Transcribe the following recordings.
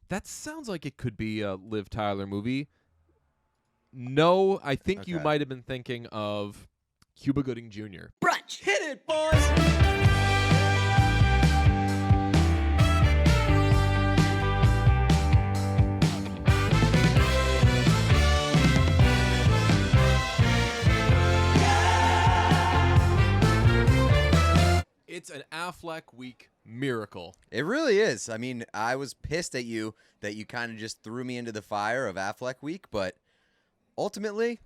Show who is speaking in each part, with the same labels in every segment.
Speaker 1: That sounds like it could be a Liv Tyler movie. No, I think you
Speaker 2: Okay.
Speaker 1: might have been thinking of Cuba Gooding Jr.
Speaker 3: Brunch. Hit it, boys.
Speaker 1: It's an Affleck week miracle.
Speaker 2: It really is. I mean, I was pissed at you that you kind of just threw me into the fire of Affleck week, but ultimately,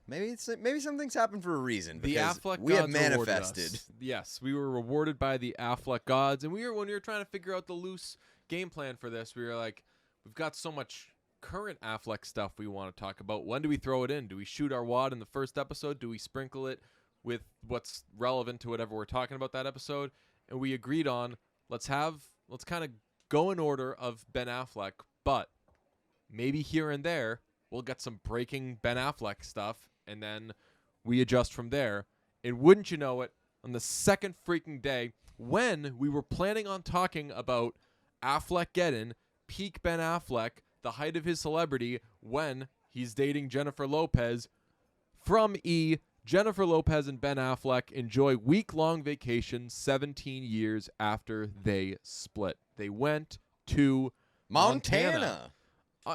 Speaker 2: maybe something's happened for a reason.
Speaker 1: The
Speaker 2: because
Speaker 1: Affleck
Speaker 2: we have
Speaker 1: gods rewarded
Speaker 2: manifested.
Speaker 1: us. Yes, we were rewarded by the Affleck gods, and when we were trying to figure out the loose game plan for this, we were like, we've got so much current Affleck stuff we want to talk about. When do we throw it in? Do we shoot our wad in the first episode? Do we sprinkle it with what's relevant to whatever we're talking about that episode? And we agreed on let's kind of go in order of Ben Affleck, but maybe here and there we'll get some breaking Ben Affleck stuff, and then we adjust from there. And wouldn't you know it, on the second freaking day, when we were planning on talking about Affleck-geddon, peak Ben Affleck, the height of his celebrity, when he's dating Jennifer Lopez, from E! Jennifer Lopez and Ben Affleck enjoy week-long vacation 17 years after they split. They went to Montana.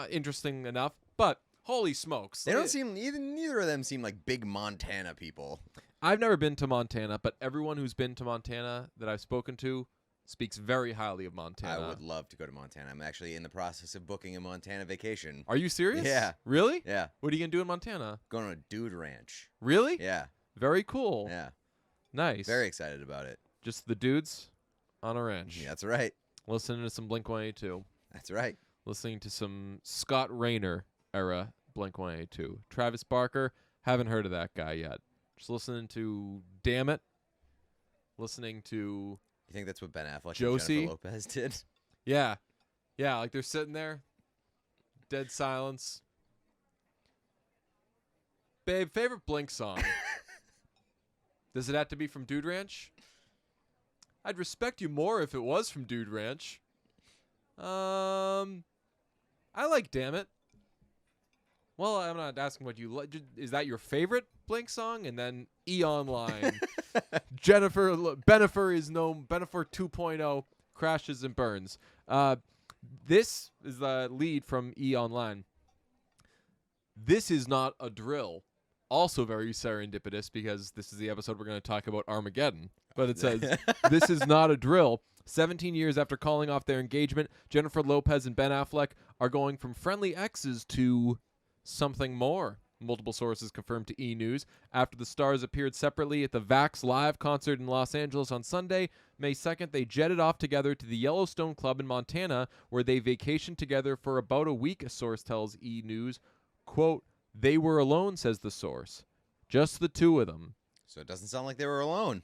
Speaker 1: Interesting enough, but holy smokes.
Speaker 2: They don't seem neither of them seem like big Montana people.
Speaker 1: I've never been to Montana, but everyone who's been to Montana that I've spoken to speaks very highly of Montana.
Speaker 2: I would love to go to Montana. I'm actually in the process of booking a Montana vacation.
Speaker 1: Are you serious?
Speaker 2: Yeah.
Speaker 1: Really?
Speaker 2: Yeah.
Speaker 1: What are you going to do in Montana?
Speaker 2: Going to a dude ranch.
Speaker 1: Really?
Speaker 2: Yeah.
Speaker 1: Very cool.
Speaker 2: Yeah.
Speaker 1: Nice.
Speaker 2: Very excited about it.
Speaker 1: Just the dudes on a ranch.
Speaker 2: Yeah, that's right.
Speaker 1: Listening to some Blink-182.
Speaker 2: That's right.
Speaker 1: Listening to some Scott Rayner era Blink-182. Travis Barker, haven't heard of that guy yet. Just listening to Damn It. Listening to...
Speaker 2: You think that's what Ben Affleck
Speaker 1: Josie?
Speaker 2: and Jennifer Lopez did?
Speaker 1: Yeah. Yeah, like they're sitting there. Dead silence. Babe, favorite Blink song? Does it have to be from Dude Ranch? I'd respect you more if it was from Dude Ranch. I like Damn It. Well, I'm not asking what you like. Is that your favorite Blink song? And then E! Online. BENNIFER is known. BENNIFER 2.0 crashes and burns. This is the lead from E! Online. This is not a drill. Also very serendipitous because this is the episode we're going to talk about Armageddon. But it says, this is not a drill. 17 years after calling off their engagement, Jennifer Lopez and Ben Affleck are going from friendly exes to something more. Multiple sources confirmed to E! News. After the stars appeared separately at the Vax Live concert in Los Angeles on Sunday, May 2nd, they jetted off together to the Yellowstone Club in Montana, where they vacationed together for about a week, a source tells E! News. Quote, they were alone, says the source. Just the two of them.
Speaker 2: So it doesn't sound like they were alone.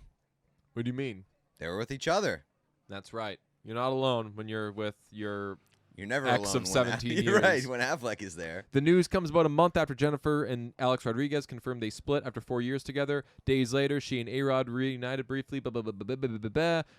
Speaker 1: What do you mean?
Speaker 2: They were with each other.
Speaker 1: That's right. You're not alone when you're with your
Speaker 2: You're never
Speaker 1: ex
Speaker 2: alone
Speaker 1: of 17 years.
Speaker 2: You're right, when Affleck is there.
Speaker 1: The news comes about a month after Jennifer and Alex Rodriguez confirmed they split after 4 years together. Days later, she and A-Rod reunited briefly.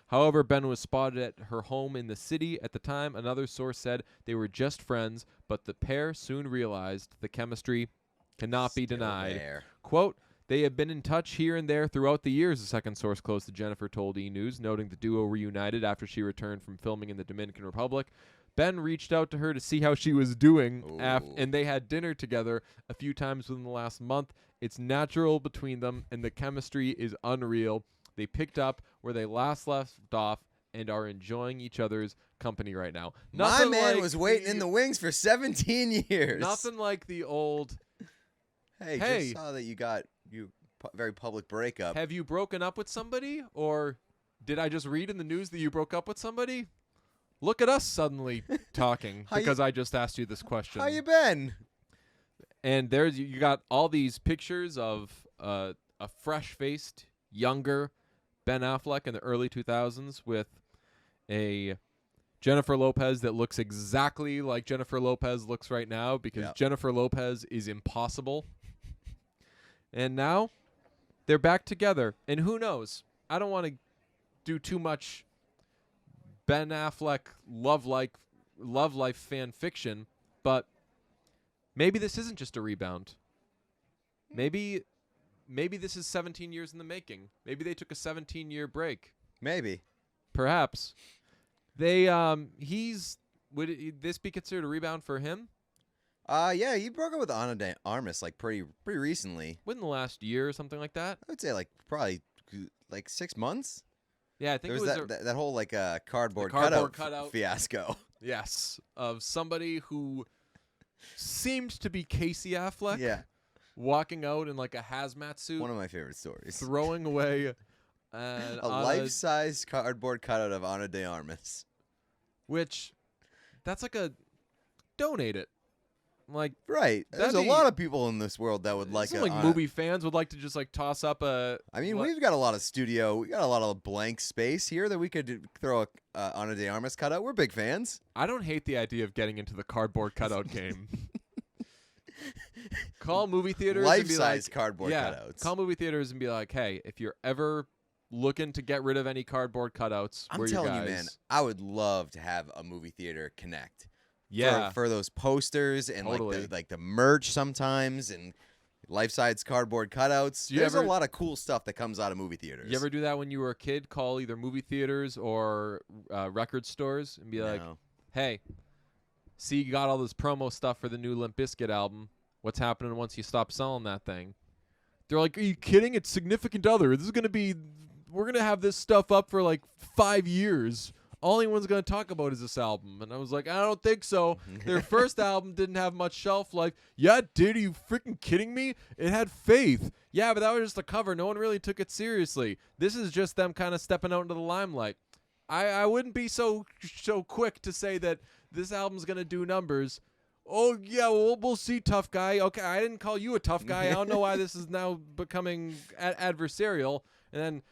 Speaker 1: However, Ben was spotted at her home in the city at the time. Another source said they were just friends, but the pair soon realized the chemistry cannot be denied.
Speaker 2: There.
Speaker 1: Quote, they have been in touch here and there throughout the years, a second source close to Jennifer told E! News, noting the duo reunited after she returned from filming in the Dominican Republic. Ben reached out to her to see how she was doing, and they had dinner together a few times within the last month. It's natural between them, and the chemistry is unreal. They picked up where they last left off and are enjoying each other's company right now.
Speaker 2: My man was waiting in the wings for 17 years.
Speaker 1: Nothing like the old...
Speaker 2: Hey, just saw that you got very public breakup.
Speaker 1: Have you broken up with somebody? Or did I just read in the news that you broke up with somebody? Look at us suddenly talking because I just asked you this question.
Speaker 2: How you been?
Speaker 1: And there's you got all these pictures of a fresh-faced, younger Ben Affleck in the early 2000s with a Jennifer Lopez that looks exactly like Jennifer Lopez looks right now because Jennifer Lopez is impossible. And now they're back together. And who knows? I don't want to do too much Ben Affleck love-like love life fan fiction, but maybe this isn't just a rebound. Maybe this is 17 years in the making. Maybe they took a 17-year break.
Speaker 2: Maybe.
Speaker 1: Perhaps. Would this be considered a rebound for him?
Speaker 2: Yeah, he broke up with Ana de Armas like pretty recently.
Speaker 1: Within the last year or something like that?
Speaker 2: I would say like probably like 6 months.
Speaker 1: Yeah, I think
Speaker 2: There
Speaker 1: it
Speaker 2: was
Speaker 1: was
Speaker 2: that whole like cardboard cutout fiasco.
Speaker 1: Yes, of somebody who seemed to be Casey Affleck.
Speaker 2: Yeah.
Speaker 1: Walking out in like a hazmat suit.
Speaker 2: One of my favorite stories.
Speaker 1: Throwing away
Speaker 2: a life-size cardboard cutout of Ana de Armas.
Speaker 1: Which, that's like a donate it. Like
Speaker 2: right. There's a lot of people in this world that would like
Speaker 1: some movie fans would like to just like toss up a.
Speaker 2: I mean, we've got a lot of we got a lot of blank space here that we could throw a Ana de Armas cutout. We're big fans.
Speaker 1: I don't hate the idea of getting into the cardboard cutout game. Call movie theaters
Speaker 2: life-size cardboard cutouts.
Speaker 1: Call movie theaters and be like, hey, if you're ever looking to get rid of any cardboard cutouts,
Speaker 2: I'm
Speaker 1: we're
Speaker 2: telling
Speaker 1: your guys.
Speaker 2: you, man, I would love to have a movie theater connect.
Speaker 1: Yeah,
Speaker 2: for those posters and like the merch sometimes and life-size cardboard cutouts. There's a lot of cool stuff that comes out of movie theaters.
Speaker 1: You ever do that when you were a kid? Call either movie theaters or record stores and be like, hey, see, you got all this promo stuff for the new Limp Bizkit album. What's happening once you stop selling that thing? They're like, are you kidding? It's Significant Other. We're going to have this stuff up for like 5 years. All anyone's going to talk about is this album. And I was like, I don't think so. Their first album didn't have much shelf life. Yeah, it did. Are you freaking kidding me? It had Faith. Yeah, but that was just a cover. No one really took it seriously. This is just them kind of stepping out into the limelight. I wouldn't be so quick to say that this album's going to do numbers. Oh, yeah, we'll see, tough guy. Okay, I didn't call you a tough guy. I don't know why this is now becoming adversarial. And then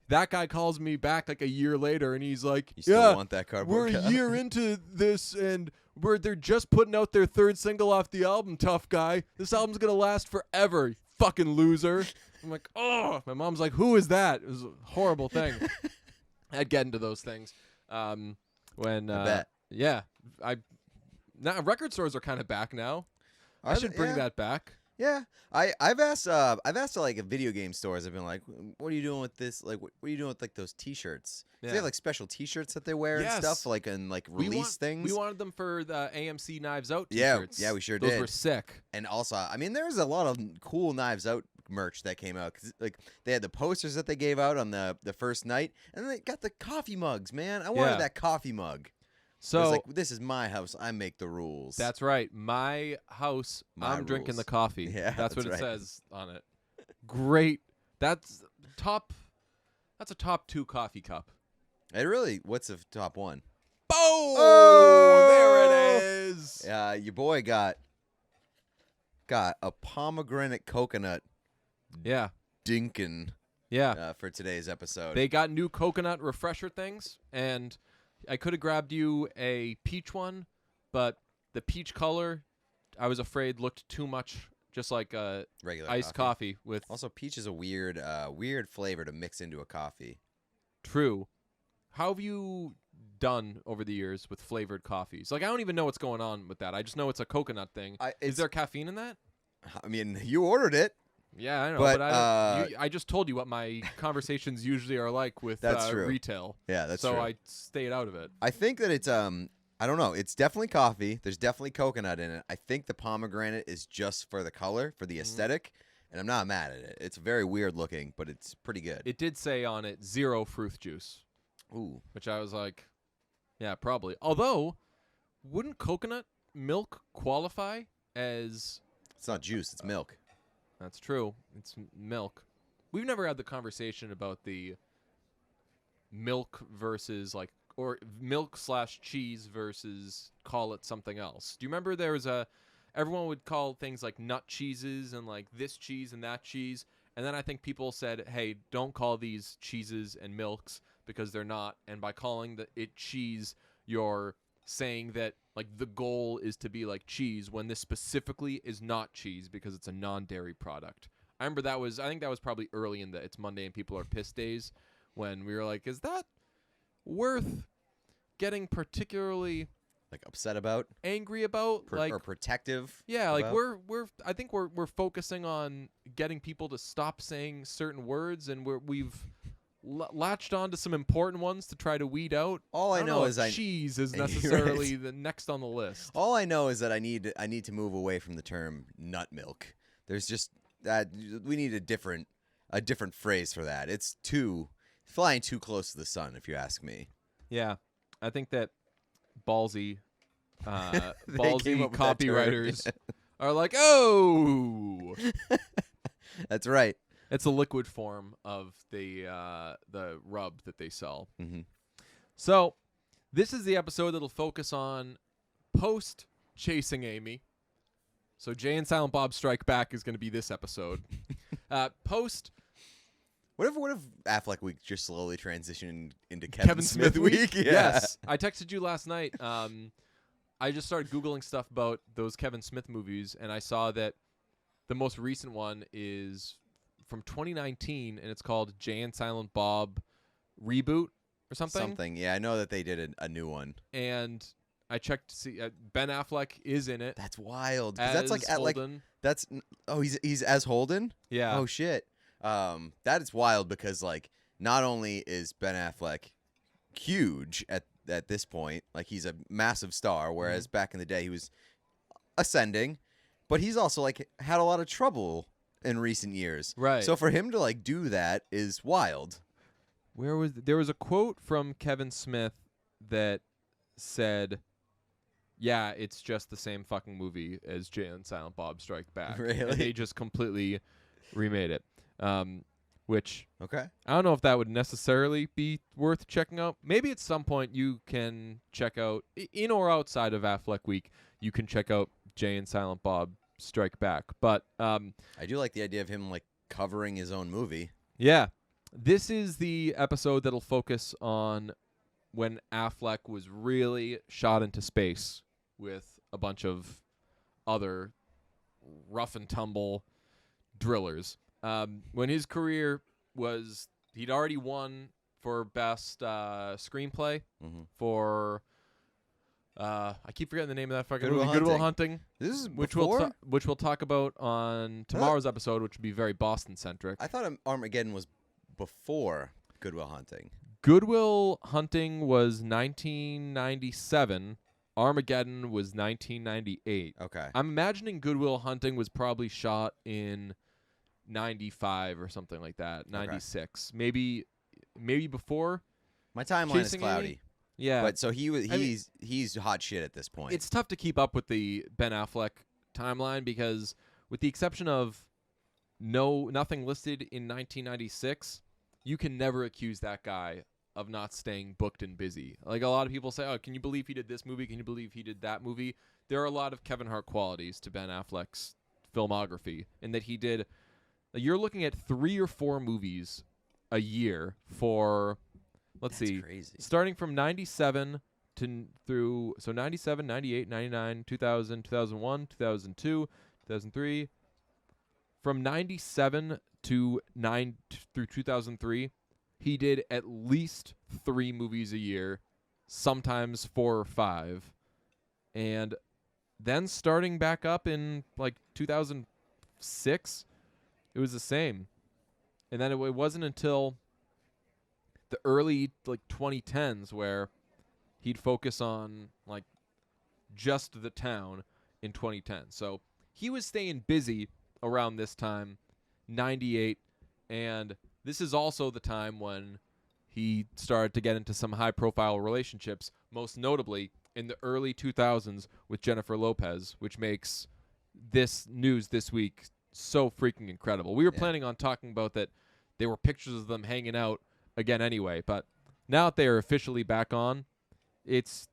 Speaker 1: that guy calls me back like a year later, and he's like,
Speaker 2: you still want that cardboard
Speaker 1: we're a year into this, and they're just putting out their third single off the album, tough guy. This album's going to last forever, you fucking loser. I'm like, oh. My mom's like, who is that? It was a horrible thing. I'd get into those things. When
Speaker 2: I bet.
Speaker 1: Yeah. Now record stores are kind of back now. I should bring that back.
Speaker 2: Yeah, I've asked like video game stores. I've been like, what are you doing with this? Like, what are you doing with like those T-shirts? Yeah. They have like special T-shirts that they wear and stuff, like and like release things.
Speaker 1: We wanted them for the AMC Knives Out
Speaker 2: T-shirts. Yeah, we sure did.
Speaker 1: Those were sick.
Speaker 2: And also, I mean, there's a lot of cool Knives Out merch that came out. 'Cause, like, they had the posters that they gave out on the first night, and then they got the coffee mugs. Man, I wanted that coffee mug. So like, this is my house. I make the rules.
Speaker 1: That's right. My house. I'm drinking the coffee.
Speaker 2: Yeah,
Speaker 1: that's what it says on it. Great. That's a top 2 coffee cup.
Speaker 2: It really. What's the top 1?
Speaker 1: Boom! Oh, there it is.
Speaker 2: Your boy got a pomegranate coconut.
Speaker 1: Yeah.
Speaker 2: Dinkin.
Speaker 1: Yeah.
Speaker 2: For today's episode,
Speaker 1: they got new coconut refresher things, and I could have grabbed you a peach one, but the peach color, I was afraid looked too much just like
Speaker 2: regular
Speaker 1: iced coffee with.
Speaker 2: Also, peach is a weird flavor to mix into a coffee.
Speaker 1: True. How have you done over the years with flavored coffees? Like, I don't even know what's going on with that. I just know it's a coconut thing. Is there caffeine in that?
Speaker 2: I mean, you ordered it.
Speaker 1: Yeah, I know, but I just told you what my conversations usually are like with retail.
Speaker 2: Yeah, that's true.
Speaker 1: So I stayed out of it.
Speaker 2: I think that it's I don't know. It's definitely coffee. There's definitely coconut in it. I think the pomegranate is just for the color, for the aesthetic, and I'm not mad at it. It's very weird looking, but it's pretty good.
Speaker 1: It did say on it 0 fruit juice.
Speaker 2: Ooh.
Speaker 1: Which I was like, yeah, probably. Although, wouldn't coconut milk qualify as...
Speaker 2: It's not juice, it's milk.
Speaker 1: That's true. It's milk. We've never had the conversation about the milk versus like, or milk/cheese versus call it something else. Do you remember there was everyone would call things like nut cheeses and like this cheese and that cheese. And then I think people said, hey, don't call these cheeses and milks because they're not. And by calling it cheese, you're saying that like the goal is to be like cheese when this specifically is not cheese because it's a non-dairy product. I remember I think that was probably early in the It's Monday and People Are Pissed days when we were like, is that worth getting particularly
Speaker 2: like upset about,
Speaker 1: angry about,
Speaker 2: or protective.
Speaker 1: Yeah, like
Speaker 2: about.
Speaker 1: I think we're focusing on getting people to stop saying certain words, and we've latched on to some important ones to try to weed out.
Speaker 2: All I know is
Speaker 1: cheese is necessarily the next on the list.
Speaker 2: All I know is that I need to move away from the term nut milk. There's just that we need a different phrase for that. It's flying too close to the sun, if you ask me.
Speaker 1: Yeah, I think that ballsy copywriters are like, oh,
Speaker 2: that's right.
Speaker 1: It's a liquid form of the rub that they sell.
Speaker 2: Mm-hmm.
Speaker 1: So this is the episode that'll focus on post chasing Amy. So Jay and Silent Bob Strike Back is going to be this episode. Post.
Speaker 2: What if Affleck Week just slowly transitioned into Kevin Smith Week? Yeah.
Speaker 1: Yes. I texted you last night. I just started Googling stuff about those Kevin Smith movies, and I saw that the most recent one is from 2019, and it's called Jay and Silent Bob Reboot or something.
Speaker 2: Something, yeah. I know that they did a new one.
Speaker 1: And I checked to see Ben Affleck is in it.
Speaker 2: That's wild. 'Cause
Speaker 1: As
Speaker 2: that's like
Speaker 1: Holden.
Speaker 2: He's as Holden.
Speaker 1: Yeah.
Speaker 2: Oh shit. That is wild because like not only is Ben Affleck huge at this point, like he's a massive star, whereas back in the day he was ascending, but he's also like had a lot of trouble in recent years.
Speaker 1: Right.
Speaker 2: So for him to like do that is wild.
Speaker 1: There was a quote from Kevin Smith that said, "Yeah, it's just the same fucking movie as Jay and Silent Bob Strike Back."
Speaker 2: Really?
Speaker 1: And they just completely remade it. Which
Speaker 2: Okay.
Speaker 1: I don't know if that would necessarily be worth checking out. Maybe at some point you can check out, in or outside of Affleck Week, you can check out Jay and Silent Bob Strike Back. But
Speaker 2: I do like the idea of him like covering his own movie.
Speaker 1: yeah, this is the episode that'll focus on when Affleck was really shot into space with a bunch of other rough and tumble drillers. When his career was, he'd already won for best screenplay for I keep forgetting the name of that fucking movie, Good Will Hunting.
Speaker 2: This is
Speaker 1: which
Speaker 2: before?
Speaker 1: we'll talk about on tomorrow's episode, which will be very Boston centric.
Speaker 2: I thought Armageddon was before Good Will Hunting.
Speaker 1: Good Will Hunting was 1997. Armageddon was 1998.
Speaker 2: Okay.
Speaker 1: I'm imagining Good Will Hunting was probably shot in 95 or something like that. 96. Maybe before.
Speaker 2: My timeline is
Speaker 1: Chasing
Speaker 2: cloudy.
Speaker 1: Amy? Yeah.
Speaker 2: But so he's hot shit at this point.
Speaker 1: It's tough to keep up with the Ben Affleck timeline because with the exception of nothing listed in 1996, you can never accuse that guy of not staying booked and busy. Like a lot of people say, "Oh, can you believe he did this movie? Can you believe he did that movie?" There are a lot of Kevin Hart qualities to Ben Affleck's filmography in that he did. You're looking at 3 or 4 movies a year for, let's see,
Speaker 2: crazy.
Speaker 1: Starting from 97 through 97, 98, 99, 2000, 2001, 2002, 2003. From 97 to 2003, he did at least 3 movies a year, sometimes 4 or 5. And then starting back up in like 2006, it was the same. And then it wasn't until the early like 2010s where he'd focus on like just the town in 2010. So he was staying busy around this time, 98, and this is also the time when he started to get into some high-profile relationships, most notably in the early 2000s with Jennifer Lopez, which makes this news this week so freaking incredible. We were planning on talking about that. There were pictures of them hanging out again anyway, but now that they are officially back on, it's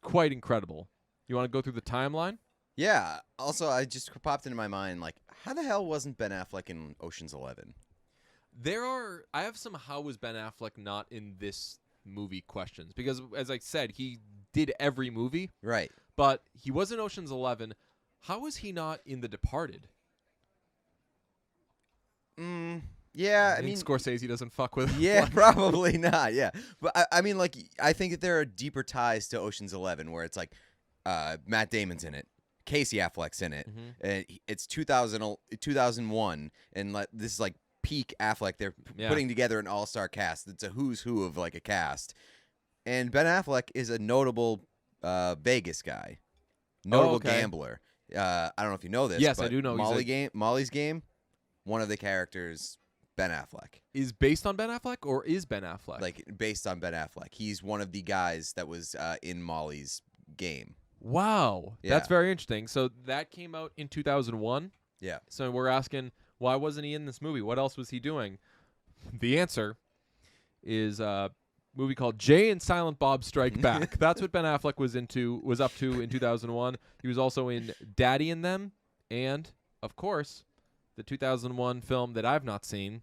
Speaker 1: quite incredible. You want to go through the timeline?
Speaker 2: Yeah. Also, I just popped into my mind, like, how the hell wasn't Ben Affleck in Ocean's 11?
Speaker 1: I have some how was Ben Affleck not in this movie questions, because as I said, he did every movie.
Speaker 2: Right.
Speaker 1: But he was in Ocean's 11. How was he not in The Departed?
Speaker 2: Yeah, I
Speaker 1: think
Speaker 2: mean,
Speaker 1: Scorsese doesn't fuck with.
Speaker 2: Yeah, probably not. Yeah, but I mean, like, I think that there are deeper ties to Ocean's 11, where it's like Matt Damon's in it, Casey Affleck's in it, and it's 2001, and this is like peak Affleck. They're putting together an all-star cast. It's a who's who of like a cast, and Ben Affleck is a notable Vegas guy, notable gambler. I don't know if you know this.
Speaker 1: Yes,
Speaker 2: but
Speaker 1: I do know.
Speaker 2: Molly's Game. One of the characters, Ben Affleck,
Speaker 1: is based on Ben Affleck, or is Ben Affleck
Speaker 2: like based on Ben Affleck? He's one of the guys that was in Molly's Game.
Speaker 1: Wow,
Speaker 2: Yeah.
Speaker 1: That's very interesting. So that came out in 2001.
Speaker 2: Yeah.
Speaker 1: So we're asking, why wasn't he in this movie? What else was he doing? The answer is a movie called Jay and Silent Bob Strike Back. That's what Ben Affleck was up to in 2001. He was also in Daddy and Them, and of course, the 2001 film that I've not seen.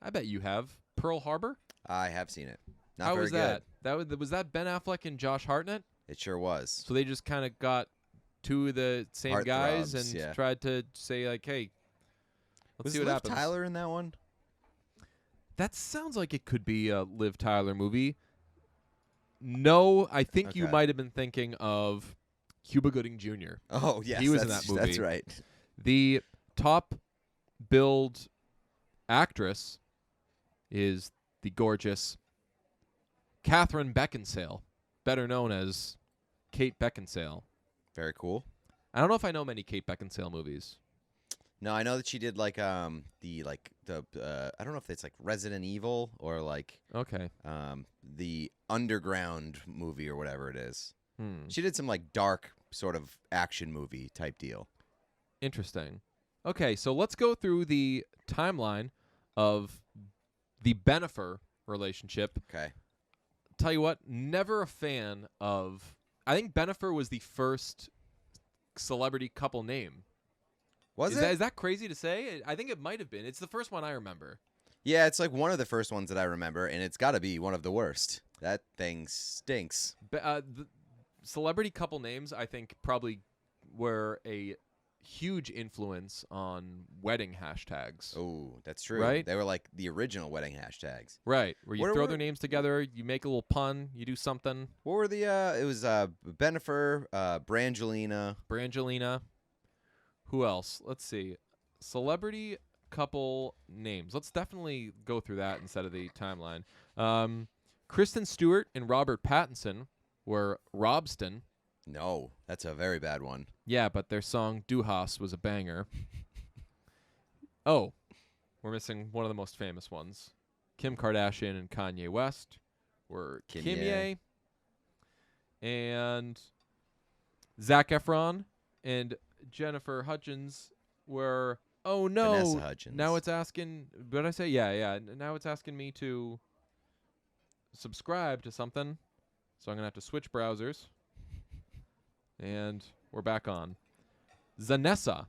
Speaker 1: I bet you have. Pearl Harbor?
Speaker 2: I have seen it. Not
Speaker 1: How
Speaker 2: very
Speaker 1: was that? Was that Ben Affleck and Josh Hartnett?
Speaker 2: It sure was.
Speaker 1: So they just kind of got two of the same guys and tried to say, like, hey, let's see what happens.
Speaker 2: Was Liv Tyler in that one?
Speaker 1: That sounds like it could be a Liv Tyler movie. No, I think you might have been thinking of Cuba Gooding Jr.
Speaker 2: Oh, yes.
Speaker 1: He was in that movie.
Speaker 2: That's right.
Speaker 1: The top billed actress is the gorgeous Catherine Beckinsale, better known as Kate Beckinsale.
Speaker 2: Very cool.
Speaker 1: I don't know if I know many Kate Beckinsale movies.
Speaker 2: No, I know that she did like I don't know if it's like Resident Evil or like the Underground movie or whatever it is. She did some like dark sort of action movie type deal.
Speaker 1: Interesting. Okay, so let's go through the timeline of the BENNIFER relationship.
Speaker 2: Okay.
Speaker 1: Tell you what, never a fan of. I think BENNIFER was the first celebrity couple name. Is that crazy to say? I think it might have been. It's the first one I remember.
Speaker 2: Yeah, it's like one of the first ones that I remember, and it's got to be one of the worst. That thing stinks.
Speaker 1: The celebrity couple names, I think, probably were a huge influence on wedding hashtags.
Speaker 2: Oh, that's true.
Speaker 1: Right?
Speaker 2: They were like the original wedding hashtags.
Speaker 1: Right, where you throw their names together, you make a little pun, you do something.
Speaker 2: What were the, it was BENNIFER,
Speaker 1: Brangelina. Who else? Let's see. Celebrity couple names. Let's definitely go through that instead of the timeline. Kristen Stewart and Robert Pattinson were Robston.
Speaker 2: No, that's a very bad one.
Speaker 1: Yeah, but their song Du Hast was a banger. Oh, we're missing one of the most famous ones. Kim Kardashian and Kanye West were Kimye. And Zac Efron and Jennifer Hudgens were, oh no.
Speaker 2: Vanessa Hudgens.
Speaker 1: Now it's asking, what did I say? Yeah. Now it's asking me to subscribe to something. So I'm going to have to switch browsers. And we're back on. Zanessa.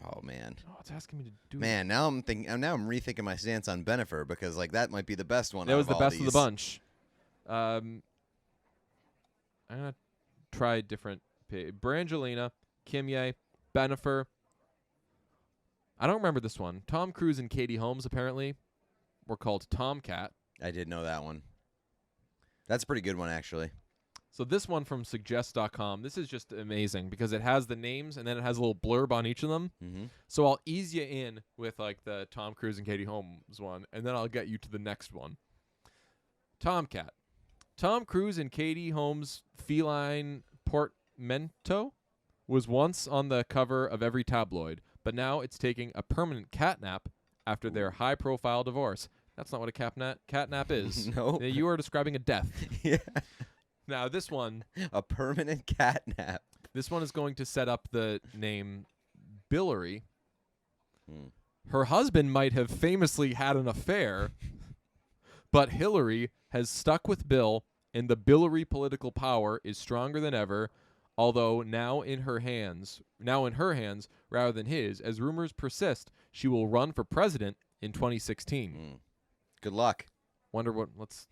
Speaker 2: Oh man.
Speaker 1: Oh, it's asking me to do.
Speaker 2: Man, now I'm rethinking my stance on BENNIFER because like that might be the best one.
Speaker 1: That was the best
Speaker 2: of
Speaker 1: the bunch. I'm gonna try different. Brangelina, Kimye, BENNIFER. I don't remember this one. Tom Cruise and Katie Holmes apparently were called Tomcat.
Speaker 2: I did know that one. That's a pretty good one actually.
Speaker 1: So this one from suggest.com, this is just amazing because it has the names and then it has a little blurb on each of them.
Speaker 2: Mm-hmm.
Speaker 1: So I'll ease you in with like the Tom Cruise and Katie Holmes one, and then I'll get you to the next one. Tomcat. Tom Cruise and Katie Holmes' feline portmanteau was once on the cover of every tabloid, but now it's taking a permanent catnap after their high-profile divorce. That's not what a catnap is.
Speaker 2: No.
Speaker 1: You are describing a death.
Speaker 2: Yeah.
Speaker 1: Now, this one...
Speaker 2: A permanent catnap.
Speaker 1: This one is going to set up the name Billary. Her husband might have famously had an affair, but Hillary has stuck with Bill, and the Billary political power is stronger than ever, although now in her hands rather than his. As rumors persist, she will run for president in 2016.
Speaker 2: Good luck.
Speaker 1: Wonder what... Let's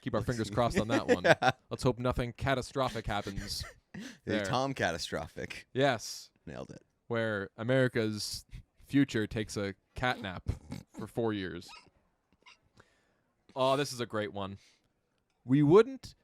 Speaker 1: keep our fingers crossed on that one.
Speaker 2: Yeah.
Speaker 1: Let's hope nothing catastrophic happens.
Speaker 2: The Tom catastrophic.
Speaker 1: Yes.
Speaker 2: Nailed it.
Speaker 1: Where America's future takes a catnap for 4 years. Oh, this is a great one. We wouldn't.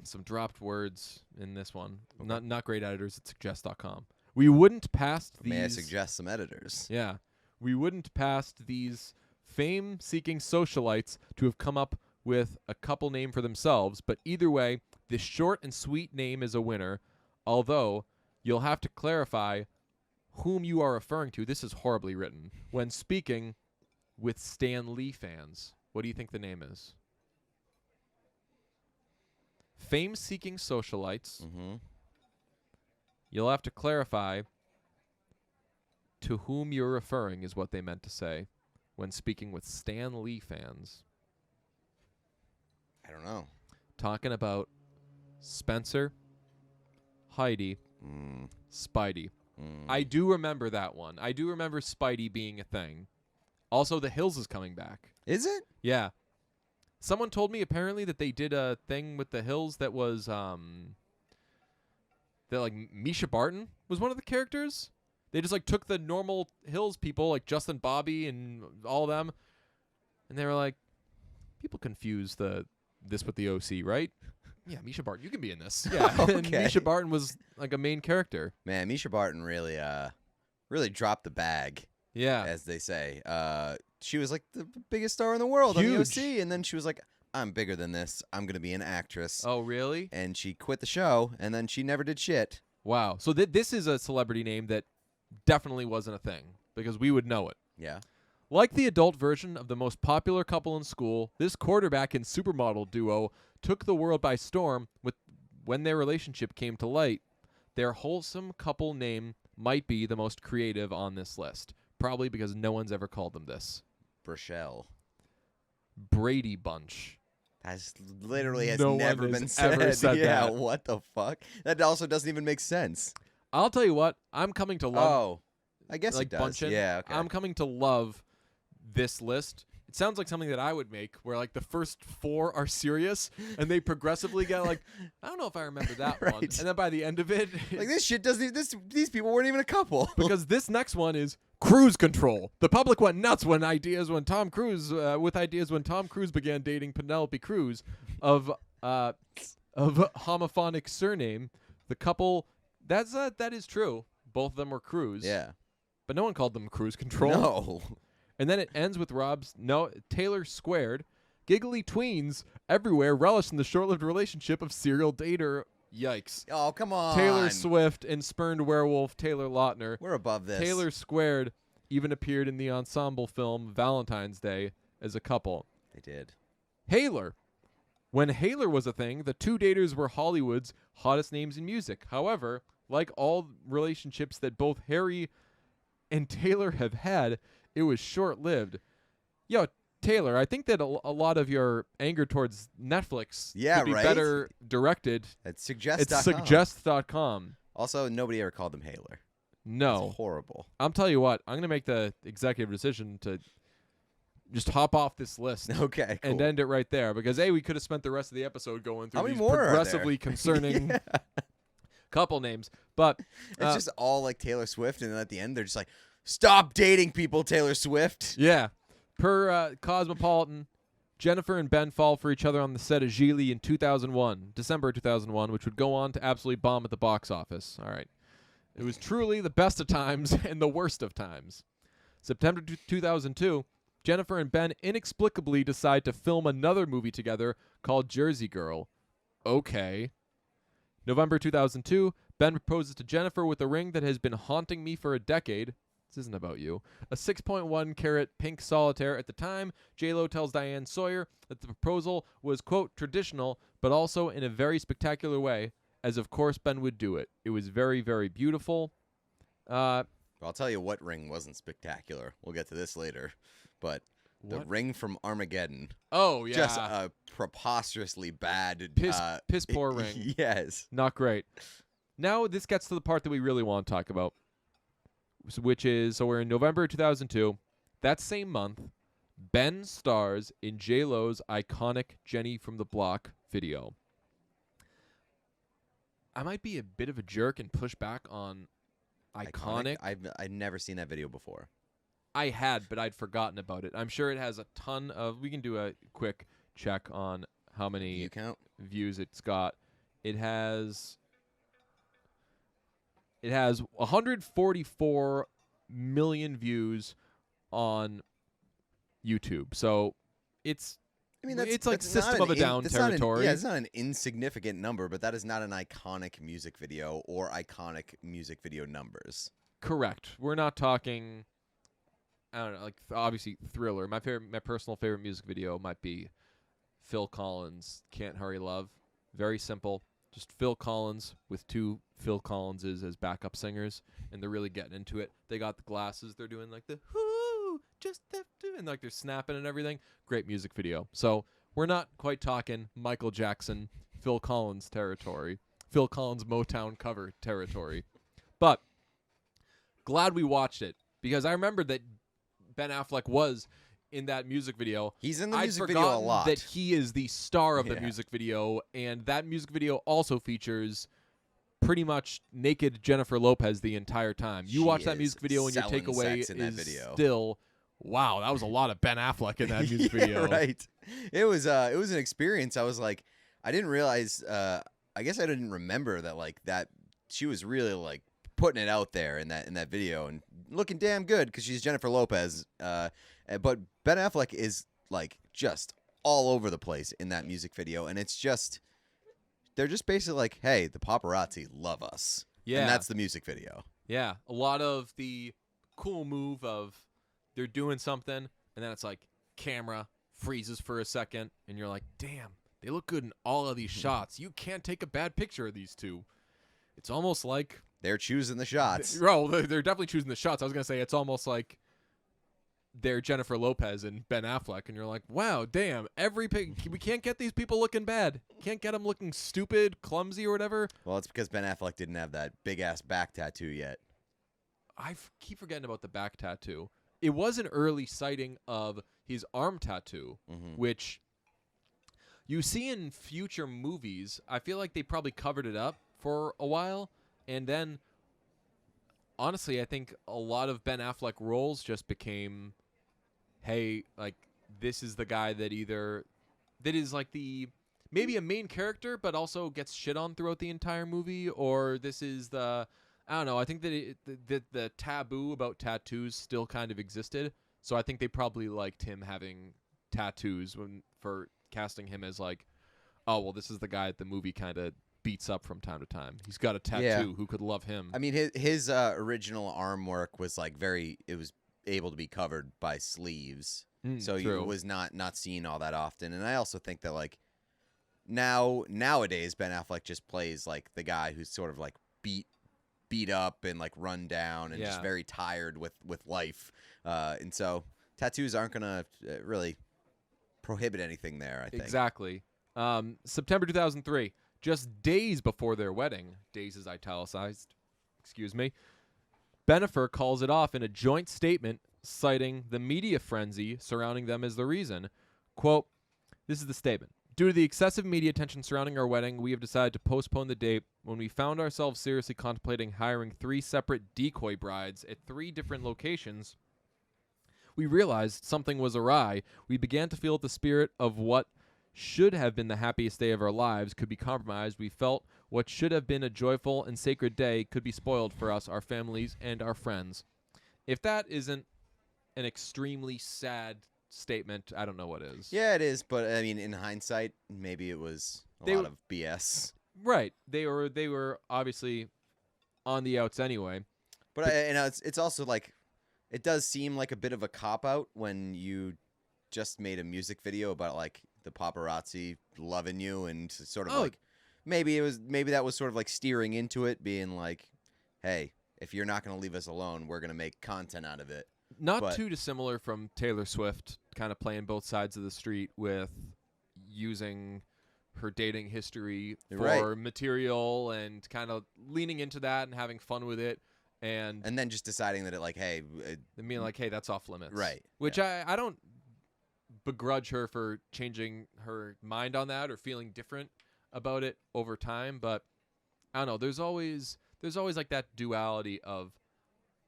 Speaker 1: Some dropped words in this one.
Speaker 2: Okay.
Speaker 1: Not great editors at suggest.com. We wouldn't pass these.
Speaker 2: May I suggest some editors?
Speaker 1: Yeah. We wouldn't pass these fame-seeking socialites to have come up with a couple name for themselves, but either way, this short and sweet name is a winner, although you'll have to clarify whom you are referring to. This is horribly written. When speaking with Stan Lee fans, what do you think the name is? Fame-seeking socialites.
Speaker 2: Mm-hmm.
Speaker 1: You'll have to clarify to whom you're referring is what they meant to say when speaking with Stan Lee fans.
Speaker 2: I don't know.
Speaker 1: Talking about Spencer, Heidi, Spidey. I do remember that one. I do remember Spidey being a thing. Also, The Hills is coming back.
Speaker 2: Is it?
Speaker 1: Yeah. Someone told me apparently that they did a thing with The Hills that was that like Misha Barton was one of the characters. They just like took the normal Hills people like Justin Bobby and all of them, and they were like, people confuse this with the OC, right? Yeah, Misha Barton, you can be in this. Yeah,
Speaker 2: Okay.
Speaker 1: And Misha Barton was like a main character.
Speaker 2: Man, Misha Barton really dropped the bag.
Speaker 1: Yeah,
Speaker 2: As they say. She was like the biggest star in the world on the
Speaker 1: Huge.
Speaker 2: OC, and then she was like, I'm bigger than this. I'm going to be an actress.
Speaker 1: Oh, really?
Speaker 2: And she quit the show, and then she never did shit.
Speaker 1: Wow. So this is a celebrity name that definitely wasn't a thing because we would know it.
Speaker 2: Yeah.
Speaker 1: Like the adult version of the most popular couple in school, this quarterback and supermodel duo took the world by storm when their relationship came to light. Their wholesome couple name might be the most creative on this list, probably because no one's ever called them this.
Speaker 2: Burchell.
Speaker 1: Brady Bunch.
Speaker 2: That literally has
Speaker 1: No one
Speaker 2: never
Speaker 1: has
Speaker 2: been said.
Speaker 1: ever said
Speaker 2: yeah,
Speaker 1: that.
Speaker 2: what the fuck? That also doesn't even make sense.
Speaker 1: I'll tell you what, I'm coming to love
Speaker 2: Oh, I guess
Speaker 1: like
Speaker 2: it does.
Speaker 1: Bunchin.
Speaker 2: Yeah, okay.
Speaker 1: I'm coming to love this list. It sounds like something that I would make, where like the first 4 are serious, and they progressively get like, I don't know if I remember that one,
Speaker 2: Right.
Speaker 1: and then by the end of it,
Speaker 2: Like this shit doesn't. These people weren't even a couple.
Speaker 1: because this next one is cruise control. The public went nuts when Tom Cruise began dating Penelope Cruz of homophonic surname. The couple that is true. Both of them were Cruz.
Speaker 2: Yeah.
Speaker 1: But no one called them cruise control.
Speaker 2: No.
Speaker 1: And then it ends with Taylor squared. Giggly tweens everywhere relish in the short-lived relationship of serial dater. Yikes.
Speaker 2: Oh, come on.
Speaker 1: Taylor Swift and spurned werewolf Taylor Lautner.
Speaker 2: We're above this.
Speaker 1: Taylor squared even appeared in the ensemble film Valentine's Day as a couple.
Speaker 2: They did.
Speaker 1: Haler. When Haler was a thing, the two daters were Hollywood's hottest names in music. However, like all relationships that both Harry and Taylor have had, it was short-lived. Yo, Taylor, I think that a lot of your anger towards Netflix could be
Speaker 2: right?
Speaker 1: better directed.
Speaker 2: It's suggest.
Speaker 1: It's suggest.com.
Speaker 2: Also, nobody ever called him Haler.
Speaker 1: No.
Speaker 2: It's horrible.
Speaker 1: I'm telling you what, I'm going to make the executive decision to just hop off this list
Speaker 2: Okay, cool.
Speaker 1: and end it right there because, A, we could have spent the rest of the episode going through
Speaker 2: How many
Speaker 1: these
Speaker 2: more are there?
Speaker 1: progressively concerning
Speaker 2: Yeah.
Speaker 1: couple names. But
Speaker 2: It's just all like Taylor Swift, and then at the end, they're just like, stop dating people, Taylor Swift.
Speaker 1: yeah, per Cosmopolitan, Jennifer and Ben fall for each other on the set of Gigli in December 2001, which would go on to absolutely bomb at the box office. All right. It was truly the best of times and the worst of times. September 2002, Jennifer and Ben inexplicably decide to film another movie together called Jersey Girl. Okay. November 2002, Ben proposes to Jennifer with a ring that has been haunting me for a decade. This isn't about you. A 6.1 carat pink solitaire. At the time, J-Lo tells Diane Sawyer that the proposal was, quote, traditional, but also in a very spectacular way, as of course Ben would do it. It was very, very beautiful.
Speaker 2: I'll tell you what ring wasn't spectacular. We'll get to this later. But the
Speaker 1: What?
Speaker 2: ring from Armageddon.
Speaker 1: Oh, yeah.
Speaker 2: Just a preposterously bad.
Speaker 1: Piss poor ring.
Speaker 2: Yes.
Speaker 1: Not great. Now this gets to the part that we really want to talk about, which is, so we're in November 2002. That same month, Ben stars in J-Lo's iconic Jenny from the Block video. I might be a bit of a jerk and push back on iconic.
Speaker 2: I've never seen that video before.
Speaker 1: I had, but I'd forgotten about it. I'm sure it has a ton of. We can do a quick check on how many
Speaker 2: View count?
Speaker 1: views it's got. It has 144 million views on YouTube. So it's it's like System of a Down territory.
Speaker 2: It's not an insignificant number, but that is not an iconic music video or iconic music video numbers.
Speaker 1: Correct. We're not talking, I don't know, like obviously Thriller. My personal favorite music video might be Phil Collins' Can't Hurry Love. Very simple. Just Phil Collins with two Phil Collinses as backup singers, and they're really getting into it. They got the glasses. They're doing like the whoo, just have to, and like they're snapping and everything. Great music video. So we're not quite talking Michael Jackson, Phil Collins territory, Phil Collins Motown cover territory. But glad we watched it because I remember that Ben Affleck was in that music video.
Speaker 2: He's in the music
Speaker 1: I'd
Speaker 2: video a
Speaker 1: forgotten
Speaker 2: lot.
Speaker 1: that he is the star of the music video, and that music video also features pretty much naked Jennifer Lopez the entire time. You watch that music video, and your takeaway is still, wow, that was a lot of Ben Affleck in that music video.
Speaker 2: Right. It was an experience. I was like, I didn't realize. I guess I didn't remember that like that she was really like putting it out there in that video and looking damn good because she's Jennifer Lopez. But Ben Affleck is like just all over the place in that music video, and it's just they're just basically like, hey, the paparazzi love us. Yeah, and that's the music video.
Speaker 1: Yeah, a lot of the cool move of they're doing something, and then it's like camera freezes for a second, and you're like, damn, they look good in all of these shots. You can't take a bad picture of these two. It's almost like
Speaker 2: they're choosing the shots.
Speaker 1: They're definitely choosing the shots. I was going to say it's almost like they're Jennifer Lopez and Ben Affleck, and you're like, wow, damn, we can't get these people looking bad. Can't get them looking stupid, clumsy, or whatever.
Speaker 2: Well, it's because Ben Affleck didn't have that big-ass back tattoo yet.
Speaker 1: I keep forgetting about the back tattoo. It was an early sighting of his arm tattoo, which you see in future movies. I feel like they probably covered it up for a while, and then honestly, I think a lot of Ben Affleck roles just became, hey, like this is the guy that is like maybe a main character, but also gets shit on throughout the entire movie, or this is I don't know. I think that the taboo about tattoos still kind of existed, so I think they probably liked him having tattoos for casting him as like, oh well, this is the guy that the movie kind of beats up from time to time. He's got a tattoo.
Speaker 2: Yeah.
Speaker 1: Who could love him?
Speaker 2: I mean, his original arm work was like it was able to be covered by sleeves, so
Speaker 1: true.
Speaker 2: It was not seen all that often. And I also think that like nowadays Ben Affleck just plays like the guy who's sort of like beat up and like run down and just very tired with life, and so tattoos aren't gonna really prohibit anything there. I think
Speaker 1: exactly. September 2003. Just days before their wedding, days is italicized, excuse me, BENNIFER calls it off in a joint statement citing the media frenzy surrounding them as the reason. Quote, this is the statement. Due to the excessive media attention surrounding our wedding, we have decided to postpone the date. When we found ourselves seriously contemplating hiring 3 separate decoy brides at 3 different locations, we realized something was awry. We began to feel the spirit of what should have been the happiest day of our lives could be compromised. We felt what should have been a joyful and sacred day could be spoiled for us, our families, and our friends. If that isn't an extremely sad statement, I don't know what is.
Speaker 2: Yeah, it is, but I mean, in hindsight, maybe it was a lot of BS.
Speaker 1: Right. They were obviously on the outs anyway.
Speaker 2: But it's also like it does seem like a bit of a cop out when you just made a music video about like the paparazzi loving you and sort of like maybe that was sort of like steering into it being like, hey, if you're not going to leave us alone, we're going to make content out of it.
Speaker 1: Not too dissimilar from Taylor Swift kind of playing both sides of the street with using her dating history for material and kind of leaning into that and having fun with it. And
Speaker 2: then just deciding that it like, hey,
Speaker 1: being like, hey, that's off limits.
Speaker 2: Right.
Speaker 1: Which I don't begrudge her for changing her mind on that or feeling different about it over time, but I don't know, there's always like that duality of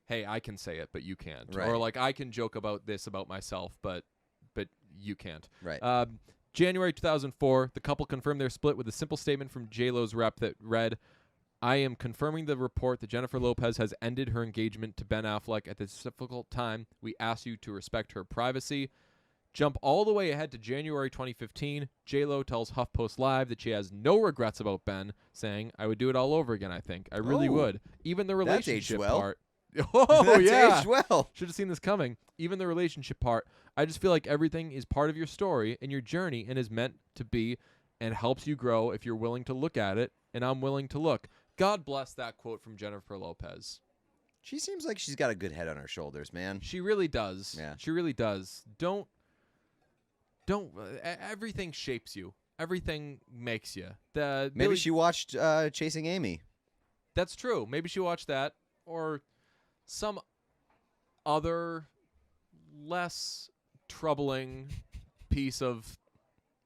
Speaker 1: hey, I can say it, but you can't.
Speaker 2: Right.
Speaker 1: Or like I can joke about this about myself, but you can't.
Speaker 2: Right.
Speaker 1: January 2004, the couple confirmed their split with a simple statement from J-Lo's rep that read, I am confirming the report that Jennifer Lopez has ended her engagement to Ben Affleck at this difficult time. We ask you to respect her privacy. Jump all the way ahead to January 2015. J-Lo tells HuffPost Live that she has no regrets about Ben, saying, I would do it all over again, I think. I really would. Even the relationship part. Oh,
Speaker 2: That's
Speaker 1: yeah.
Speaker 2: aged well.
Speaker 1: Should have seen this coming. Even the relationship part. I just feel like everything is part of your story and your journey and is meant to be and helps you grow if you're willing to look at it, and I'm willing to look. God bless that quote from Jennifer Lopez.
Speaker 2: She seems like she's got a good head on her shoulders, man.
Speaker 1: She really does.
Speaker 2: Yeah.
Speaker 1: She really does. Don't everything shapes you. Everything makes you.
Speaker 2: Maybe she watched Chasing Amy.
Speaker 1: That's true. Maybe she watched that or some other less troubling piece of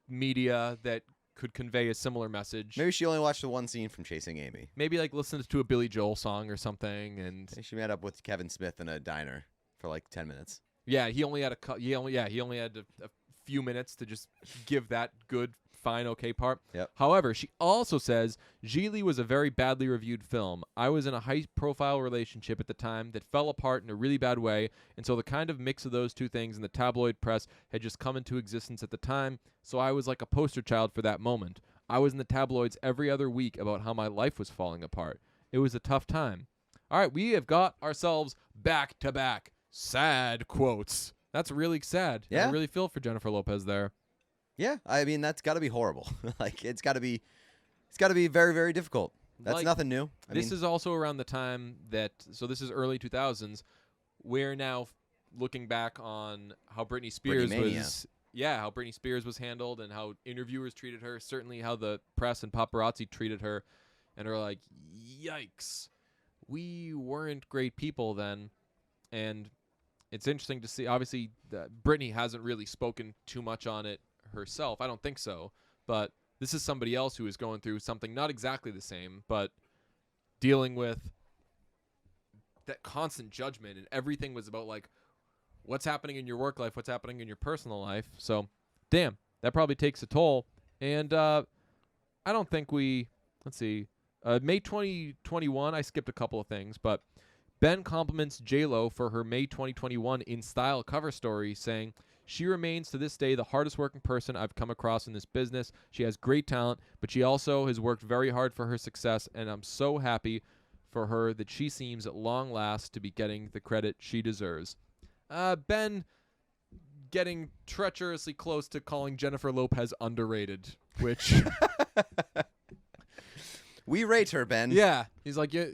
Speaker 1: media that could convey a similar message.
Speaker 2: Maybe she only watched the one scene from Chasing Amy.
Speaker 1: Maybe like listened to a Billy Joel song or something, and
Speaker 2: She met up with Kevin Smith in a diner for like 10 minutes.
Speaker 1: yeah, he only had he only had a few minutes to just give that good, fine, okay part.
Speaker 2: Yep.
Speaker 1: However, she also says Gigli was a very badly reviewed film. I was in a high-profile relationship at the time that fell apart in a really bad way, and so the kind of mix of those two things in the tabloid press had just come into existence at the time, so I was like a poster child for that moment. I was in the tabloids every other week about how my life was falling apart. It was a tough time. All right, we have got ourselves back-to-back sad quotes. That's really sad.
Speaker 2: Yeah.
Speaker 1: I really feel for Jennifer Lopez there.
Speaker 2: Yeah, I mean that's got to be horrible. Like it's got to be very, very difficult. That's
Speaker 1: Like,
Speaker 2: nothing new.
Speaker 1: This is also around the time that, so this is early 2000s. We're now looking back on how Britney Spears how Britney Spears was handled and how interviewers treated her. Certainly how the press and paparazzi treated her, and are like, yikes, we weren't great people then. And it's interesting to see. Obviously, Britney hasn't really spoken too much on it herself. I don't think so. But this is somebody else who is going through something not exactly the same, but dealing with that constant judgment, and everything was about like what's happening in your work life, what's happening in your personal life. So, damn, that probably takes a toll. And I don't think let's see, May 2021, I skipped a couple of things, but Ben compliments J-Lo for her May 2021 In Style cover story, saying, she remains to this day the hardest working person I've come across in this business. She has great talent, but she also has worked very hard for her success, and I'm so happy for her that she seems at long last to be getting the credit she deserves. Ben getting treacherously close to calling Jennifer Lopez underrated, which...
Speaker 2: We rate her, Ben.
Speaker 1: Yeah. He's like, yeah,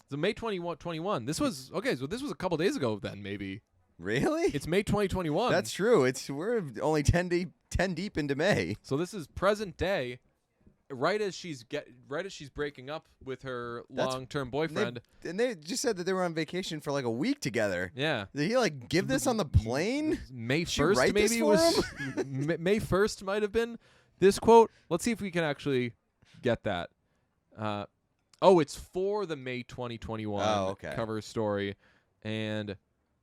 Speaker 1: the May 21. This was, okay, so this was a couple days ago then, maybe.
Speaker 2: Really?
Speaker 1: It's May 2021.
Speaker 2: That's true. We're only 10 deep into May.
Speaker 1: So this is present day, right as she's breaking up with her long-term boyfriend.
Speaker 2: And they just said that they were on vacation for like a week together.
Speaker 1: Yeah.
Speaker 2: Did he like give this on the plane?
Speaker 1: May
Speaker 2: Did she
Speaker 1: 1st
Speaker 2: write this
Speaker 1: maybe
Speaker 2: for
Speaker 1: was May 1st might have been this quote. Let's see if we can actually get that. It's for the May 2021 cover story. And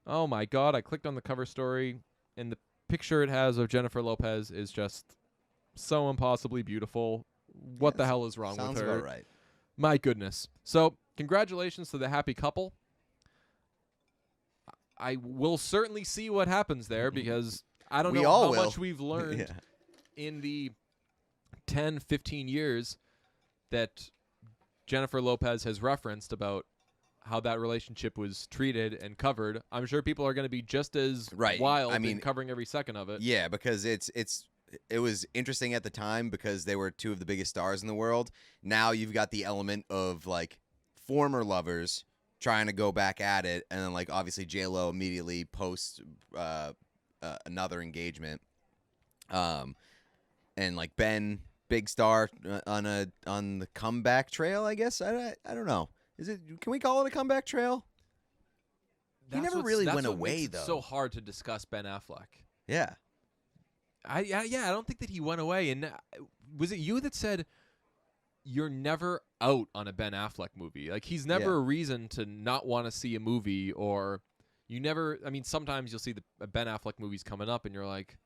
Speaker 1: oh my God, I clicked on the cover story, and the picture it has of Jennifer Lopez is just so impossibly beautiful. What the hell is wrong with her?
Speaker 2: Sounds about right.
Speaker 1: My goodness. So congratulations to the happy couple. I will certainly see what happens there, because I don't know how much we've learned in the 10, 15 years that Jennifer Lopez has referenced about how that relationship was treated and covered. I'm sure people are going to be just as wild in covering every second of it.
Speaker 2: Yeah, because it was interesting at the time because they were two of the biggest stars in the world. Now you've got the element of like former lovers trying to go back at it, and then like obviously J-Lo immediately posts another engagement, and like Ben, big star on the comeback trail, I guess. I don't know. Can we call it a comeback trail? He never really went away though.
Speaker 1: It's so hard to discuss Ben Affleck.
Speaker 2: Yeah.
Speaker 1: I don't think that he went away. And was it you that said you're never out on a Ben Affleck movie. Like, he's never a reason to not want to see a movie, or you never. I mean, sometimes you'll see the Ben Affleck movies coming up, and you're like,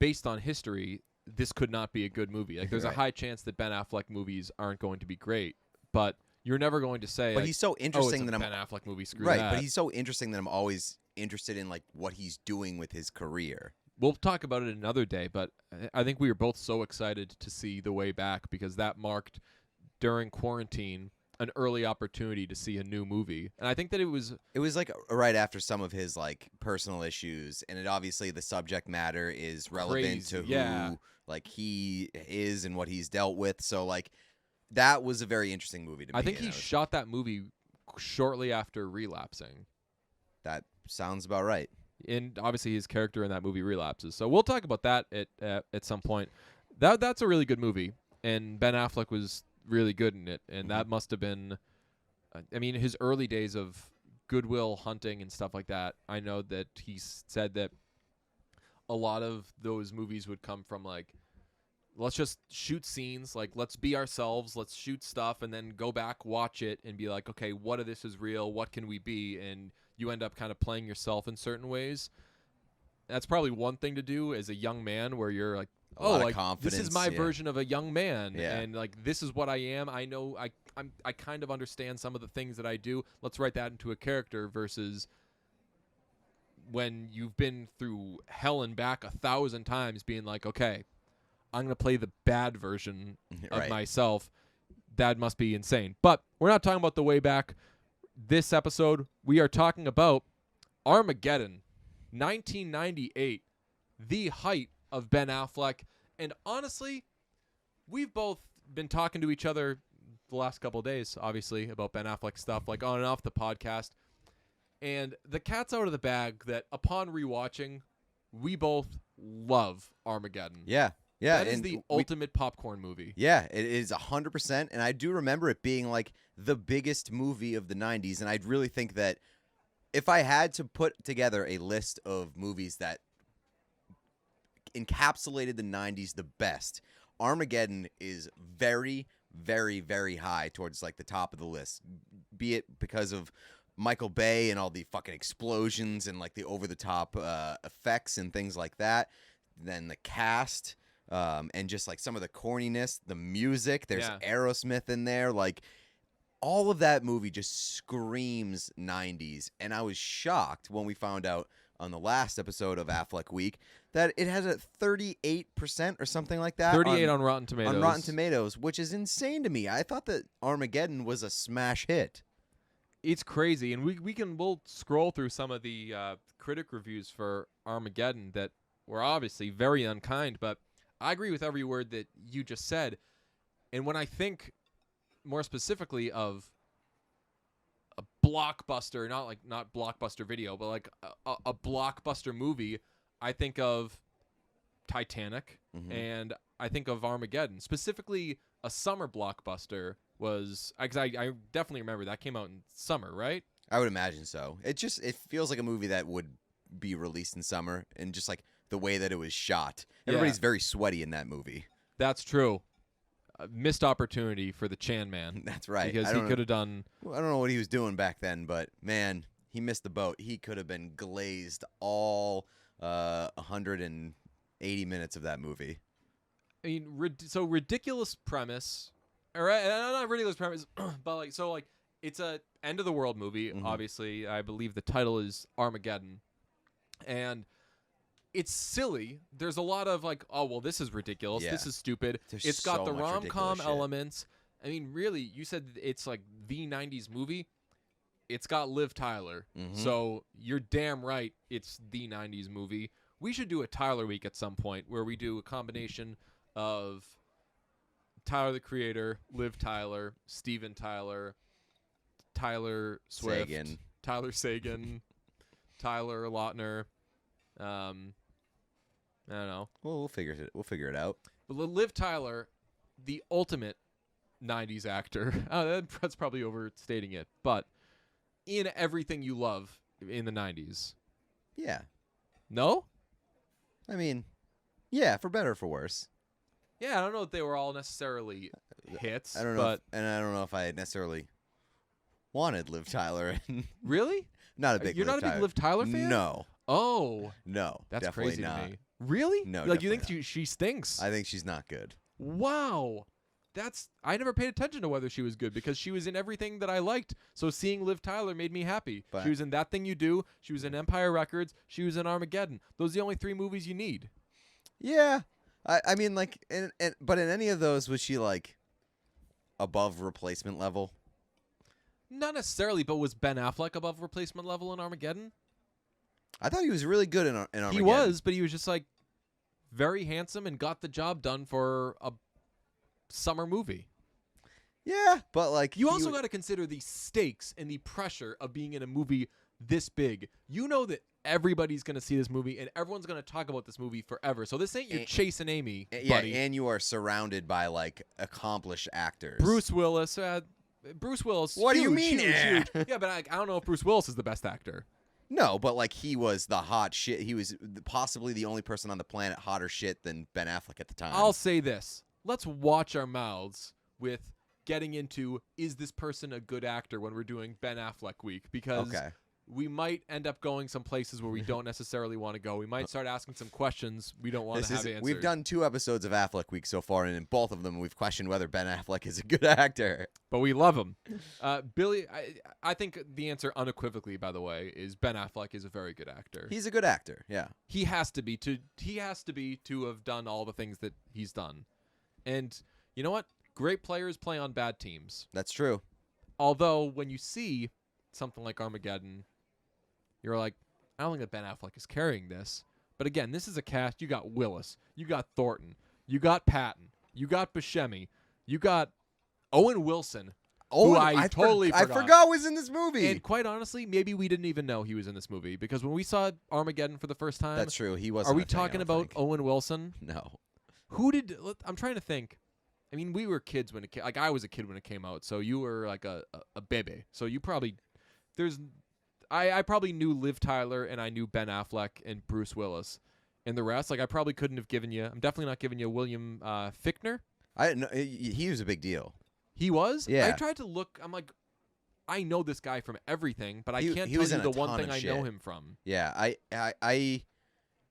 Speaker 1: based on history, this could not be a good movie. Like, there's a high chance that Ben Affleck movies aren't going to be great, but you're never going to say.
Speaker 2: But
Speaker 1: like,
Speaker 2: he's so interesting
Speaker 1: it's a
Speaker 2: that
Speaker 1: Ben Affleck movie. Screw
Speaker 2: right.
Speaker 1: that.
Speaker 2: But he's so interesting that I'm always interested in like what he's doing with his career.
Speaker 1: We'll talk about it another day, but I think we were both so excited to see The Way Back because that marked, during quarantine, an early opportunity to see a new movie. And I think that it was
Speaker 2: like right after some of his like personal issues, and it obviously the subject matter is relevant to who like he is and what he's dealt with. So like that was a very interesting movie to me.
Speaker 1: I think he shot that movie shortly after relapsing.
Speaker 2: That sounds about right.
Speaker 1: And obviously his character in that movie relapses. So we'll talk about that at some point. That's a really good movie, and Ben Affleck was really good in it, and that must have been I mean, his early days of Good Will Hunting and stuff like that. I know that he said that a lot of those movies would come from like, let's just shoot scenes, like let's be ourselves, let's shoot stuff, and then go back, watch it, and be like, okay, what of this is real? What can we be? And you end up kind of playing yourself in certain ways. That's probably one thing to do as a young man, where you're like, oh, like this is my version of a young man, and like this is what I am. I know I kind of understand some of the things that I do. Let's write that into a character, versus when you've been through hell and back 1,000 times, being like, okay, I'm going to play the bad version of myself. That must be insane. But we're not talking about The Way Back. This episode, we are talking about Armageddon, 1998, the height of Ben Affleck. And honestly, we've both been talking to each other the last couple of days, obviously, about Ben Affleck stuff, like on and off the podcast. And the cat's out of the bag that upon rewatching, we both love Armageddon.
Speaker 2: Yeah. Yeah,
Speaker 1: that is the ultimate popcorn movie.
Speaker 2: Yeah, it is 100%, and I do remember it being like the biggest movie of the 90s, and I'd really think that if I had to put together a list of movies that encapsulated the 90s the best, Armageddon is very, very, very high towards like the top of the list, be it because of Michael Bay and all the fucking explosions and like the over-the-top effects and things like that, then the cast... and just like some of the corniness, the music, there's Aerosmith in there, like all of that movie just screams 90s. And I was shocked when we found out on the last episode of Affleck Week that it has a 38% or something like that.
Speaker 1: 38 on Rotten Tomatoes.
Speaker 2: On Rotten Tomatoes, which is insane to me. I thought that Armageddon was a smash hit.
Speaker 1: It's crazy, and we'll scroll through some of the critic reviews for Armageddon that were obviously very unkind, but I agree with every word that you just said. And when I think more specifically of a blockbuster, not blockbuster video, but like a blockbuster movie, I think of Titanic and I think of Armageddon. Specifically, a summer blockbuster was, because I definitely remember that came out in summer, right?
Speaker 2: I would imagine so. It feels like a movie that would be released in summer, and just like the way that it was shot. Everybody's very sweaty in that movie.
Speaker 1: That's true. Missed opportunity for the Chan Man.
Speaker 2: That's right.
Speaker 1: Because he could have done...
Speaker 2: I don't know what he was doing back then, but man, he missed the boat. He could have been glazed all 180 minutes of that movie.
Speaker 1: I mean, so ridiculous premise. Or not ridiculous premise, but like, so like, it's a end of the world movie, obviously. I believe the title is Armageddon. And it's silly. There's a lot of like, oh, well, this is ridiculous. Yeah. This is stupid. It's got the rom-com elements. I mean, really, you said it's like the 90s movie. It's got Liv Tyler. So you're damn right it's the 90s movie. We should do a Tyler week at some point where we do a combination of Tyler, the Creator, Liv Tyler, Steven Tyler, Tyler Swift, Tyler Sagan, Tyler Lautner. I don't know.
Speaker 2: Well, we'll figure it out.
Speaker 1: But Liv Tyler, the ultimate 90s actor. That's probably overstating it, but in everything you love in the 90s.
Speaker 2: Yeah.
Speaker 1: No?
Speaker 2: I mean, yeah, for better or for worse.
Speaker 1: Yeah, I don't know if they were all necessarily hits.
Speaker 2: I don't know,
Speaker 1: but
Speaker 2: and I don't know if I necessarily wanted Liv Tyler.
Speaker 1: really,
Speaker 2: Not a big.
Speaker 1: You're
Speaker 2: Liv
Speaker 1: not a big
Speaker 2: Tyler.
Speaker 1: Liv Tyler fan?
Speaker 2: No.
Speaker 1: Oh,
Speaker 2: No.
Speaker 1: that's
Speaker 2: definitely
Speaker 1: crazy
Speaker 2: not.
Speaker 1: to me. Really?
Speaker 2: No.
Speaker 1: Like you
Speaker 2: definitely
Speaker 1: think she stinks?
Speaker 2: I think she's not good.
Speaker 1: Wow. I never paid attention to whether she was good because she was in everything that I liked. So seeing Liv Tyler made me happy.
Speaker 2: But
Speaker 1: she was in That Thing You Do. She was in Empire Records. She was in Armageddon. Those are the only 3 movies you need.
Speaker 2: Yeah. I mean, like, but in any of those, was she like above replacement level?
Speaker 1: Not necessarily, but was Ben Affleck above replacement level in Armageddon?
Speaker 2: I thought he was really good in Armageddon.
Speaker 1: He was, but he was just like very handsome and got the job done for a summer movie.
Speaker 2: Yeah, but like
Speaker 1: you also got to consider the stakes and the pressure of being in a movie this big. You know that everybody's going to see this movie and everyone's going to talk about this movie forever. So this ain't your Chase and Amy, buddy.
Speaker 2: Yeah, and you are surrounded by like accomplished actors.
Speaker 1: Bruce Willis.
Speaker 2: What do you mean?
Speaker 1: Huge. Yeah, but I don't know if Bruce Willis is the best actor.
Speaker 2: No, but like he was the hot shit. He was possibly the only person on the planet hotter shit than Ben Affleck at the time.
Speaker 1: I'll say this. Let's watch our mouths with getting into, is this person a good actor when we're doing Ben Affleck week? Because we might end up going some places where we don't necessarily want to go. We might start asking some questions we don't want to have answered.
Speaker 2: We've done 2 episodes of Affleck week so far, and in both of them we've questioned whether Ben Affleck is a good actor.
Speaker 1: But we love him. Billy, I think the answer unequivocally, by the way, is Ben Affleck is a very good actor.
Speaker 2: He's a good actor, yeah.
Speaker 1: He has to be to have done all the things that he's done. And you know what? Great players play on bad teams.
Speaker 2: That's true.
Speaker 1: Although when you see something like Armageddon, you're like, I don't think that Ben Affleck is carrying this. But again, this is a cast. You got Willis. You got Thornton. You got Patton. You got Buscemi. You got Owen Wilson. Who I totally forgot.
Speaker 2: I forgot was in this movie.
Speaker 1: And quite honestly, maybe we didn't even know he was in this movie. Because when we saw Armageddon for the first time.
Speaker 2: That's true. He wasn't.
Speaker 1: Are we talking about Owen Wilson?
Speaker 2: No.
Speaker 1: I'm trying to think. I mean, we were kids when it came. Like I was a kid when it came out, so you were like a baby. So you probably I probably knew Liv Tyler and I knew Ben Affleck and Bruce Willis, and the rest. Like I probably couldn't have given you. I'm definitely not giving you William Fichtner.
Speaker 2: I didn't know he was a big deal.
Speaker 1: He was.
Speaker 2: Yeah.
Speaker 1: I tried to look. I'm like, I know this guy from everything, but I can't tell
Speaker 2: was
Speaker 1: you
Speaker 2: in
Speaker 1: the
Speaker 2: a
Speaker 1: one
Speaker 2: ton
Speaker 1: thing
Speaker 2: of
Speaker 1: I
Speaker 2: shit.
Speaker 1: know him from.
Speaker 2: Yeah,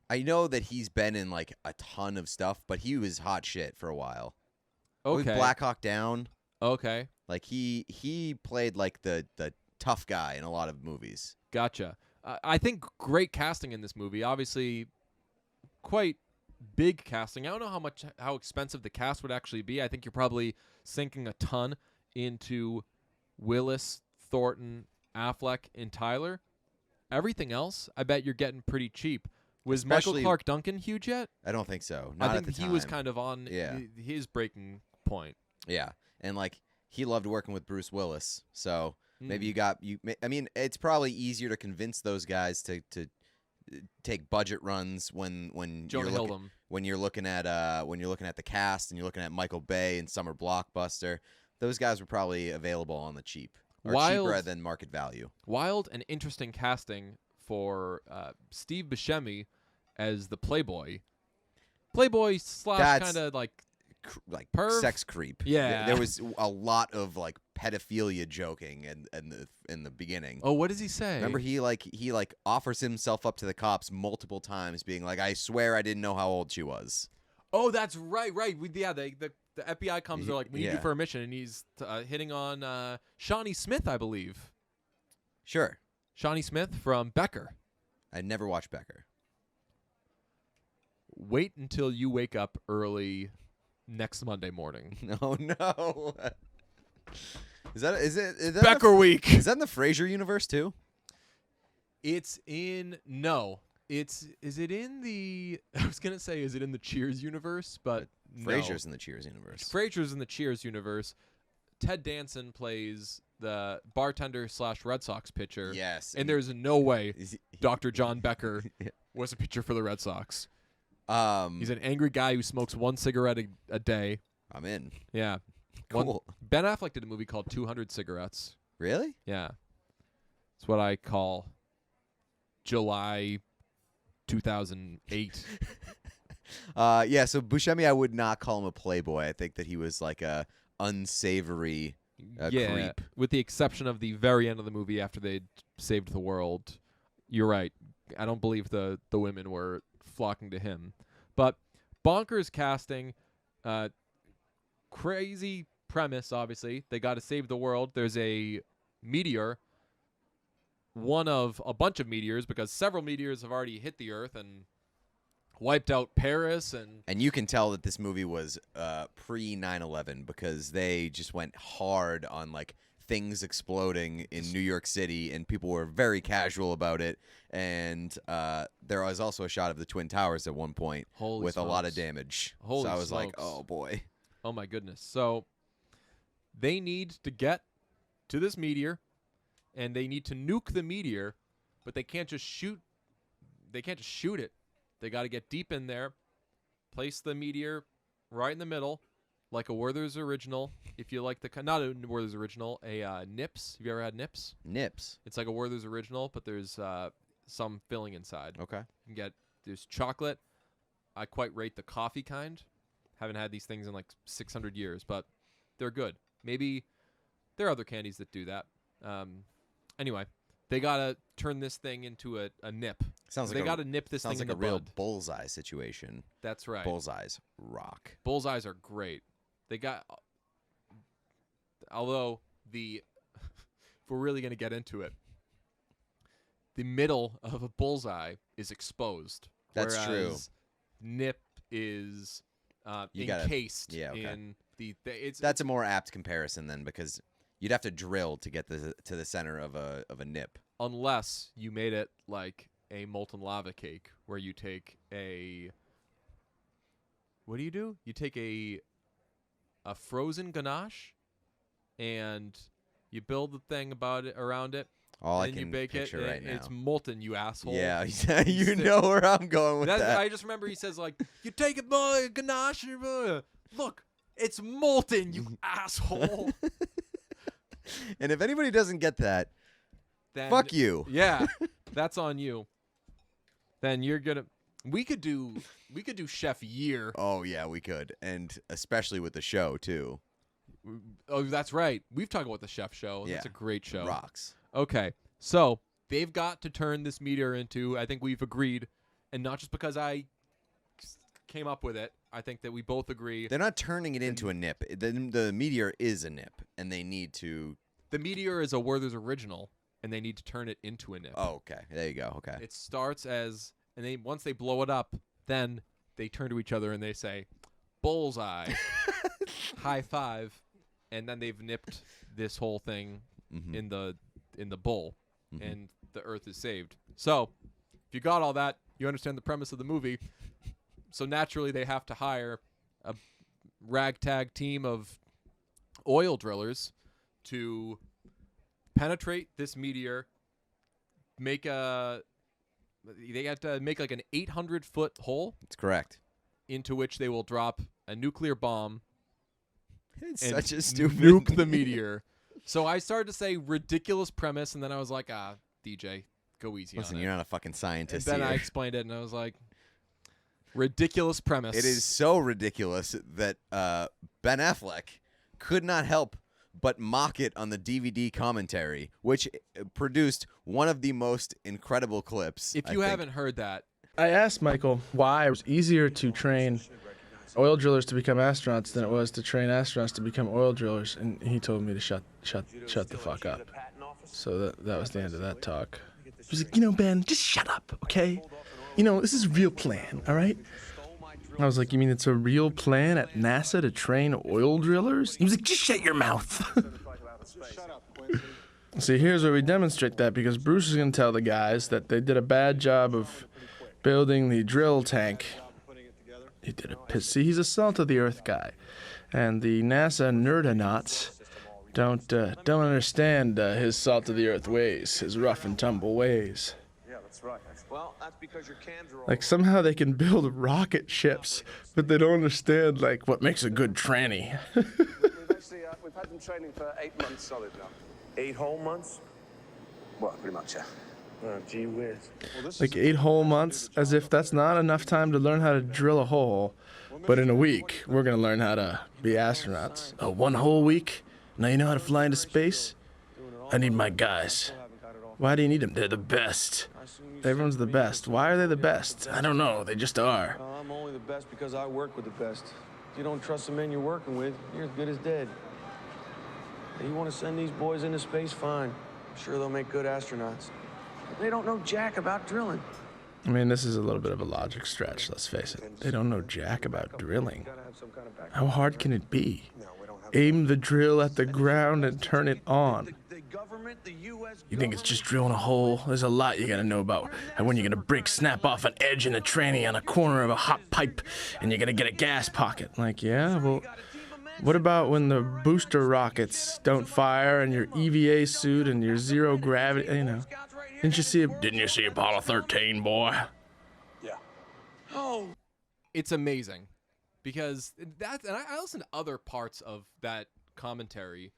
Speaker 2: I know that he's been in like a ton of stuff, but he was hot shit for a while.
Speaker 1: Okay.
Speaker 2: Black Hawk Down.
Speaker 1: Okay.
Speaker 2: Like he played like the tough guy in a lot of movies.
Speaker 1: Gotcha. I think great casting in this movie. Obviously, quite big casting. I don't know how expensive the cast would actually be. I think you're probably sinking a ton into Willis, Thornton, Affleck, and Tyler. Everything else, I bet you're getting pretty cheap. Was Michael Clark Duncan huge yet?
Speaker 2: I don't think so. Not
Speaker 1: I think
Speaker 2: at the time.
Speaker 1: he was kind of on his breaking point.
Speaker 2: Yeah, and like he loved working with Bruce Willis, so maybe I mean, it's probably easier to convince those guys to take budget runs when
Speaker 1: Jonah Hildum.
Speaker 2: when you're looking at the cast and you're looking at Michael Bay and Summer Blockbuster. Those guys were probably available on the cheap or cheaper than market value.
Speaker 1: Wild and interesting casting for Steve Buscemi as the Playboy slash kind of like perv?
Speaker 2: Sex creep.
Speaker 1: Yeah,
Speaker 2: there was a lot of like pedophilia joking in the beginning.
Speaker 1: Oh, what does he say?
Speaker 2: Remember, he offers himself up to the cops multiple times, being like, "I swear I didn't know how old she was."
Speaker 1: Oh, that's right. The FBI comes. They're like, "We need you for a mission," and he's hitting on Shawnee Smith, I believe.
Speaker 2: Sure.
Speaker 1: Shawnee Smith from Becker.
Speaker 2: I never watched Becker.
Speaker 1: Wait until you wake up early next Monday morning.
Speaker 2: No. Is that
Speaker 1: Becker week?
Speaker 2: Is that in the Frasier universe too?
Speaker 1: It's in Is it in the? I was gonna say, is it in the Cheers universe? But
Speaker 2: Frasier's in the Cheers universe.
Speaker 1: Frasier's in the Cheers universe. Ted Danson plays the bartender / Red Sox pitcher.
Speaker 2: Yes,
Speaker 1: and there's no way Dr. John Becker was a pitcher for the Red Sox. He's an angry guy who smokes 1 cigarette a day.
Speaker 2: I'm in.
Speaker 1: Yeah.
Speaker 2: Cool.
Speaker 1: Ben Affleck did a movie called 200 Cigarettes.
Speaker 2: Really?
Speaker 1: Yeah. It's what I call July 2008.
Speaker 2: Yeah, so Buscemi, I would not call him a playboy. I think that he was like a unsavory
Speaker 1: yeah,
Speaker 2: creep.
Speaker 1: with the exception of the very end of the movie after they saved the world. You're right. I don't believe the women were flocking to him. But bonkers casting, crazy premise, obviously. They got to save the world. There's a meteor, one of a bunch of meteors, because several meteors have already hit the Earth and wiped out Paris.
Speaker 2: And you can tell that this movie was pre 9/11 because they just went hard on like things exploding in New York City, and people were very casual about it. And there was also a shot of the Twin Towers at one point with a lot of damage.
Speaker 1: Holy
Speaker 2: so I was like,
Speaker 1: smokes.
Speaker 2: oh boy.
Speaker 1: Oh my goodness. So they need to get to this meteor, and they need to nuke the meteor, but they can't just shoot. They can't just shoot it. They got to get deep in there, place the meteor right in the middle, like a Werther's Original. If you like not a Werther's Original, a Nips. Have you ever had Nips?
Speaker 2: Nips.
Speaker 1: It's like a Werther's Original, but there's some filling inside.
Speaker 2: Okay.
Speaker 1: You can get there's chocolate. I quite rate the coffee kind. Haven't had these things in like 600 years, but they're good. Maybe there are other candies that do that. Anyway, they gotta turn this thing into a nip.
Speaker 2: Sounds like
Speaker 1: they gotta nip this thing in
Speaker 2: like
Speaker 1: the
Speaker 2: a real
Speaker 1: bud.
Speaker 2: bullseye situation.
Speaker 1: That's right.
Speaker 2: Bullseyes rock.
Speaker 1: Bullseyes are great. They got, although if we're really gonna get into it, the middle of a bullseye is exposed.
Speaker 2: That's true.
Speaker 1: Whereas nip is encased in the.
Speaker 2: That's a more apt comparison then, because you'd have to drill to get to the center of a nip.
Speaker 1: Unless you made it like a molten lava cake, where you take a. What do? You take a frozen ganache, and you build the thing around it.
Speaker 2: All I
Speaker 1: and
Speaker 2: can
Speaker 1: you bake
Speaker 2: picture
Speaker 1: it,
Speaker 2: right now.
Speaker 1: It's molten, you asshole.
Speaker 2: Yeah, you know where I'm going with that.
Speaker 1: I just remember he says, like, you take it, boy, ganache, look, it's molten, you asshole.
Speaker 2: And if anybody doesn't get that, then, fuck you.
Speaker 1: Yeah, that's on you. Then you're gonna. We could do Chef Year.
Speaker 2: Oh yeah, we could, and especially with the show too.
Speaker 1: Oh, that's right. We've talked about the Chef Show. Yeah, it's a great show.
Speaker 2: Rocks.
Speaker 1: Okay, so they've got to turn this meteor into. I think we've agreed, and not just because I came up with it. I think that we both agree.
Speaker 2: They're not turning it into a nip. The meteor is a nip, and they need to.
Speaker 1: The meteor is a Werther's Original, and they need to turn it into a nip.
Speaker 2: Oh, okay. There you go. Okay.
Speaker 1: It starts as, and once they blow it up, then they turn to each other and they say, "Bullseye," high five, and then they've nipped this whole thing in the bowl, and the Earth is saved. So, if you got all that, you understand the premise of the movie. So naturally, they have to hire a ragtag team of oil drillers to penetrate this meteor. They have to make like an 800-foot hole.
Speaker 2: That's correct.
Speaker 1: Into which they will drop a nuclear bomb.
Speaker 2: It's such a stupid
Speaker 1: nuke the meteor. So I started to say ridiculous premise, and then I was like, DJ, go easy on it.
Speaker 2: Listen, you're not a fucking scientist.
Speaker 1: And then
Speaker 2: here.
Speaker 1: I explained it, and I was like, ridiculous premise.
Speaker 2: It is so ridiculous that Ben Affleck could not help but mock it on the DVD commentary, which produced one of the most incredible clips.
Speaker 1: If you haven't heard that.
Speaker 3: I asked Michael why it was easier to train oil drillers to become astronauts than it was to train astronauts to become oil drillers, and he told me to shut the fuck up. So that was the end of that talk. He was like, Ben, just shut up, okay? This is a real plan, all right? I was like, you mean it's a real plan at NASA to train oil drillers? He was like, just shut your mouth. See, here's where we demonstrate that, because Bruce is going to tell the guys that they did a bad job of building the drill tank. He did a piss. See, he's a salt-of-the-earth guy. And the NASA nerdonauts don't understand his salt-of-the-earth ways, his rough-and-tumble ways.
Speaker 4: Well, that's because your cans are all
Speaker 3: Like, somehow they can build rocket ships, but they don't understand, like, what makes a good tranny.
Speaker 4: we've had them training for 8 months solid now.
Speaker 5: 8 whole months?
Speaker 4: Well, pretty much, yeah. Oh, gee whiz.
Speaker 3: Like 8 whole months, as if that's not enough time to learn how to drill a hole. But in a week, we're gonna learn how to be astronauts. Oh, 1 whole week? Now you know how to fly into space? I need my guys. Why do you need them? They're the best. Everyone's the best. Why are they the best? I don't know. They just are.
Speaker 5: I'm only the best because I work with the best. If you don't trust the men you're working with, you're as good as dead. You want to send these boys into space? Fine. I'm sure they'll make good astronauts. But they don't know jack about drilling.
Speaker 3: I mean, this is a little bit of a logic stretch, let's face it. They don't know jack about drilling. How hard can it be? Aim the drill at the ground and turn it on. You think it's just drilling a hole? There's a lot you gotta know about. And when you're gonna snap off an edge in a tranny on a corner of a hot pipe, and you're gonna get a gas pocket. Like, yeah, well, what about when the booster rockets don't fire and your EVA suit and your zero gravity, you know? Didn't you see Apollo 13, boy?
Speaker 4: Yeah.
Speaker 5: Oh.
Speaker 1: It's amazing because and I listen to other parts of that commentary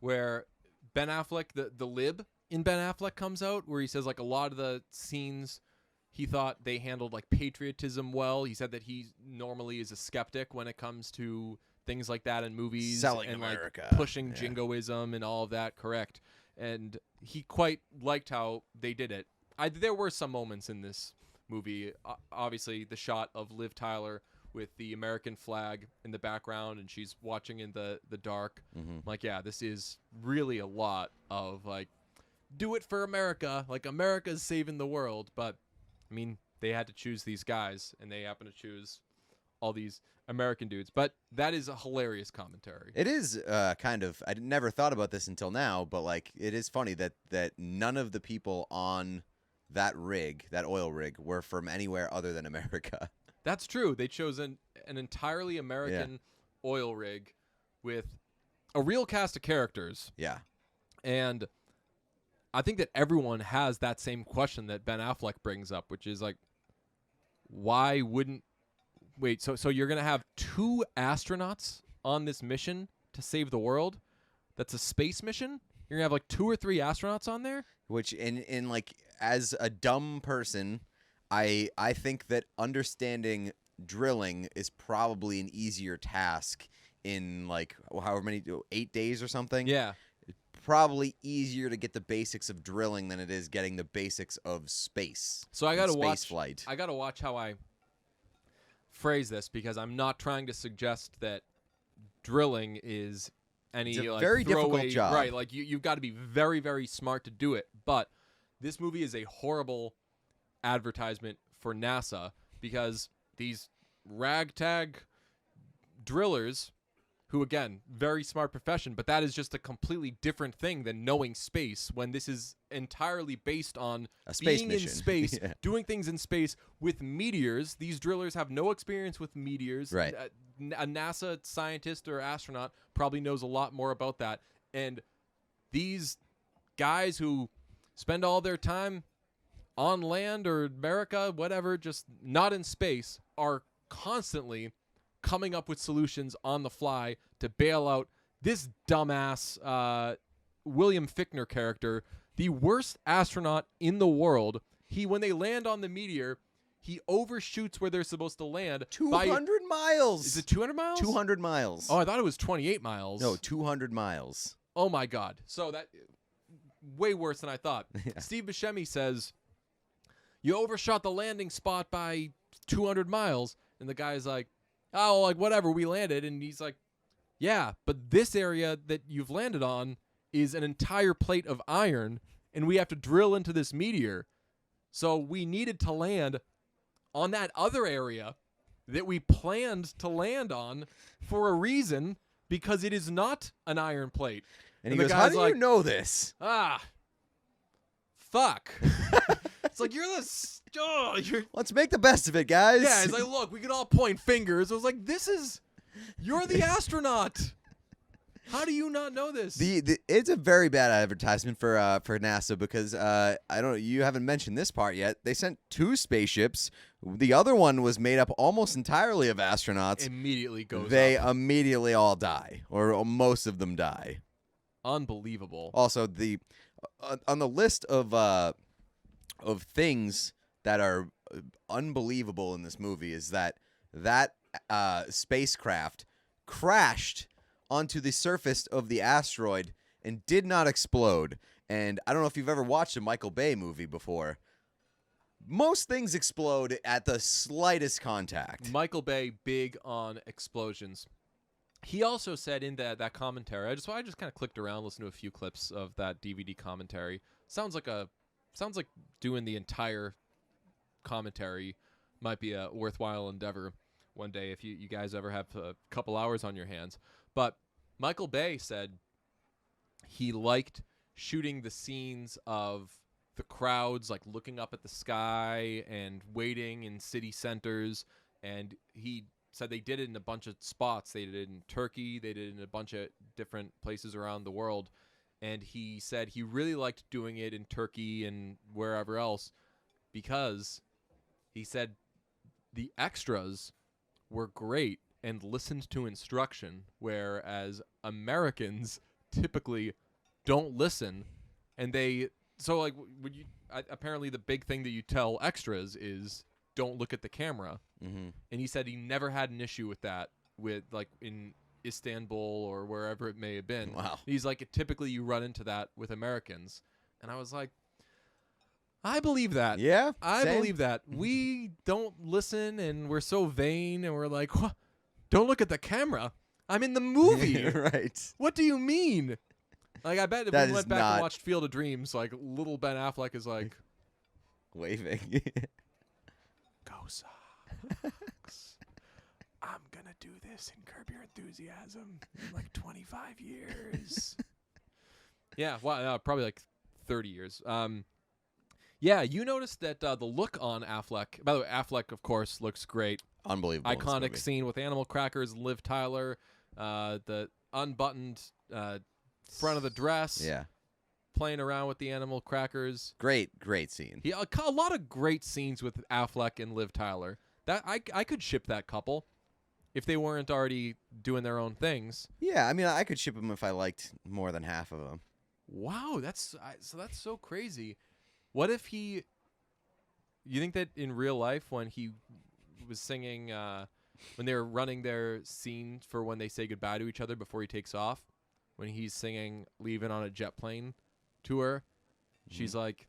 Speaker 1: where Ben Affleck, the lib in Ben Affleck comes out where he says like a lot of the scenes he thought they handled like patriotism well. He said that he normally is a skeptic when it comes to things like that in movies.
Speaker 2: Selling
Speaker 1: and
Speaker 2: America.
Speaker 1: Like pushing jingoism and all of that, correct. And he quite liked how they did it. There were some moments in this movie, obviously the shot of Liv Tyler with the American flag in the background and she's watching in the dark. Like, yeah, this is really a lot of like, do it for America. Like, America's saving the world. But, I mean, they had to choose these guys and they happen to choose all these American dudes. But that is a hilarious commentary.
Speaker 2: It is kind of, I never thought about this until now, but like it is funny that none of the people on that rig, that oil rig, were from anywhere other than America.
Speaker 1: That's true. They chose an entirely American oil rig with a real cast of characters.
Speaker 2: Yeah. And
Speaker 1: I think that everyone has that same question that Ben Affleck brings up, which is like, why wouldn't wait, so you're going to have 2 astronauts on this mission to save the world? That's a space mission? You're going to have like 2 or 3 astronauts on there?
Speaker 2: Which in like as a dumb person, I think that understanding drilling is probably an easier task in like however many 8 days or something.
Speaker 1: Yeah.
Speaker 2: Probably easier to get the basics of drilling than it is getting the basics of space.
Speaker 1: So I got to
Speaker 2: space flight.
Speaker 1: I got to watch how I phrase this because I'm not trying to suggest that drilling is any
Speaker 2: it's a
Speaker 1: like
Speaker 2: very
Speaker 1: throwaway,
Speaker 2: difficult job.
Speaker 1: Right, like you've got to be very, very smart to do it. But this movie is a horrible advertisement for NASA because these ragtag drillers who, again, very smart profession, but that is just a completely different thing than knowing space when this is entirely based on
Speaker 2: a space
Speaker 1: being
Speaker 2: mission.
Speaker 1: in space, doing things in space with meteors. These drillers have no experience with meteors.
Speaker 2: Right.
Speaker 1: A NASA scientist or astronaut probably knows a lot more about that. And these guys who spend all their time on land or America, whatever, just not in space, are constantly coming up with solutions on the fly to bail out this dumbass William Fichtner character, the worst astronaut in the world. When they land on the meteor, he overshoots where they're supposed to land.
Speaker 2: 200 miles.
Speaker 1: Is it 200 miles?
Speaker 2: 200 miles.
Speaker 1: Oh, I thought it was 28 miles.
Speaker 2: No, 200 miles.
Speaker 1: Oh my God. So that way worse than I thought.
Speaker 2: Yeah.
Speaker 1: Steve Buscemi says, you overshot the landing spot by 200 miles. And the guy's like, oh, like whatever, we landed. And he's like, yeah, but this area that you've landed on is an entire plate of iron, and we have to drill into this meteor. So we needed to land on that other area that we planned to land on for a reason, because it is not an iron plate.
Speaker 2: And he goes, how do you know this?
Speaker 1: Fuck. It's like,
Speaker 2: Let's make the best of it, guys.
Speaker 1: Yeah, it's like, look, we can all point fingers. I was like, you're the astronaut. How do you not know this?
Speaker 2: It's a very bad advertisement for NASA because you haven't mentioned this part yet. They sent 2 spaceships. The other one was made up almost entirely of astronauts.
Speaker 1: Immediately goes
Speaker 2: They
Speaker 1: up.
Speaker 2: immediately all die, or most of them die.
Speaker 1: Unbelievable.
Speaker 2: Also, on the list of of things that are unbelievable in this movie is that spacecraft crashed onto the surface of the asteroid and did not explode. And I don't know if you've ever watched a Michael Bay movie before. Most things explode at the slightest contact.
Speaker 1: Michael Bay, big on explosions. He also said in that commentary, I just kind of clicked around, listened to a few clips of that DVD commentary. Sounds like doing the entire commentary might be a worthwhile endeavor one day if you guys ever have a couple hours on your hands. But Michael Bay said he liked shooting the scenes of the crowds like looking up at the sky and waiting in city centers, and he said they did it in a bunch of spots. They did it in Turkey, they did it in a bunch of different places around the world, and he said he really liked doing it in Turkey and wherever else because he said the extras were great and listened to instruction, whereas Americans typically don't listen. And apparently the big thing that you tell extras is don't look at the camera.
Speaker 2: Mm-hmm.
Speaker 1: And he said he never had an issue with that with like in Istanbul or wherever it may have been.
Speaker 2: Wow.
Speaker 1: He's like, typically you run into that with Americans. And I was like, I believe that.
Speaker 2: Yeah,
Speaker 1: I
Speaker 2: same.
Speaker 1: believe that. We don't listen and we're so vain and we're like, what? Don't look at the camera. I'm in the movie.
Speaker 2: Right.
Speaker 1: What do you mean? Like, I bet if
Speaker 2: That
Speaker 1: we
Speaker 2: is
Speaker 1: went back
Speaker 2: not-
Speaker 1: and watched Field of Dreams, like, little Ben Affleck is like,
Speaker 2: Waving.
Speaker 1: go Sox. I'm going to do this in Curb Your Enthusiasm in like 25 years. Yeah, well, probably like 30 years. Yeah, you noticed that the look on Affleck, by the way, Affleck, of course, looks great.
Speaker 2: Unbelievable. in this
Speaker 1: Iconic
Speaker 2: movie.
Speaker 1: scene with animal crackers, Liv Tyler, the unbuttoned front of the dress,
Speaker 2: Yeah.
Speaker 1: playing around with the animal crackers.
Speaker 2: Great scene.
Speaker 1: A lot of great scenes with Affleck and Liv Tyler. That I could ship that couple if they weren't already doing their own things.
Speaker 2: Yeah, I mean, I could ship them if I liked more than half of them.
Speaker 1: Wow, that's so crazy. What if you think that in real life when he was singing when they were running their scene for when they say goodbye to each other before he takes off, when he's singing Leaving on a Jet Plane to her, she's like,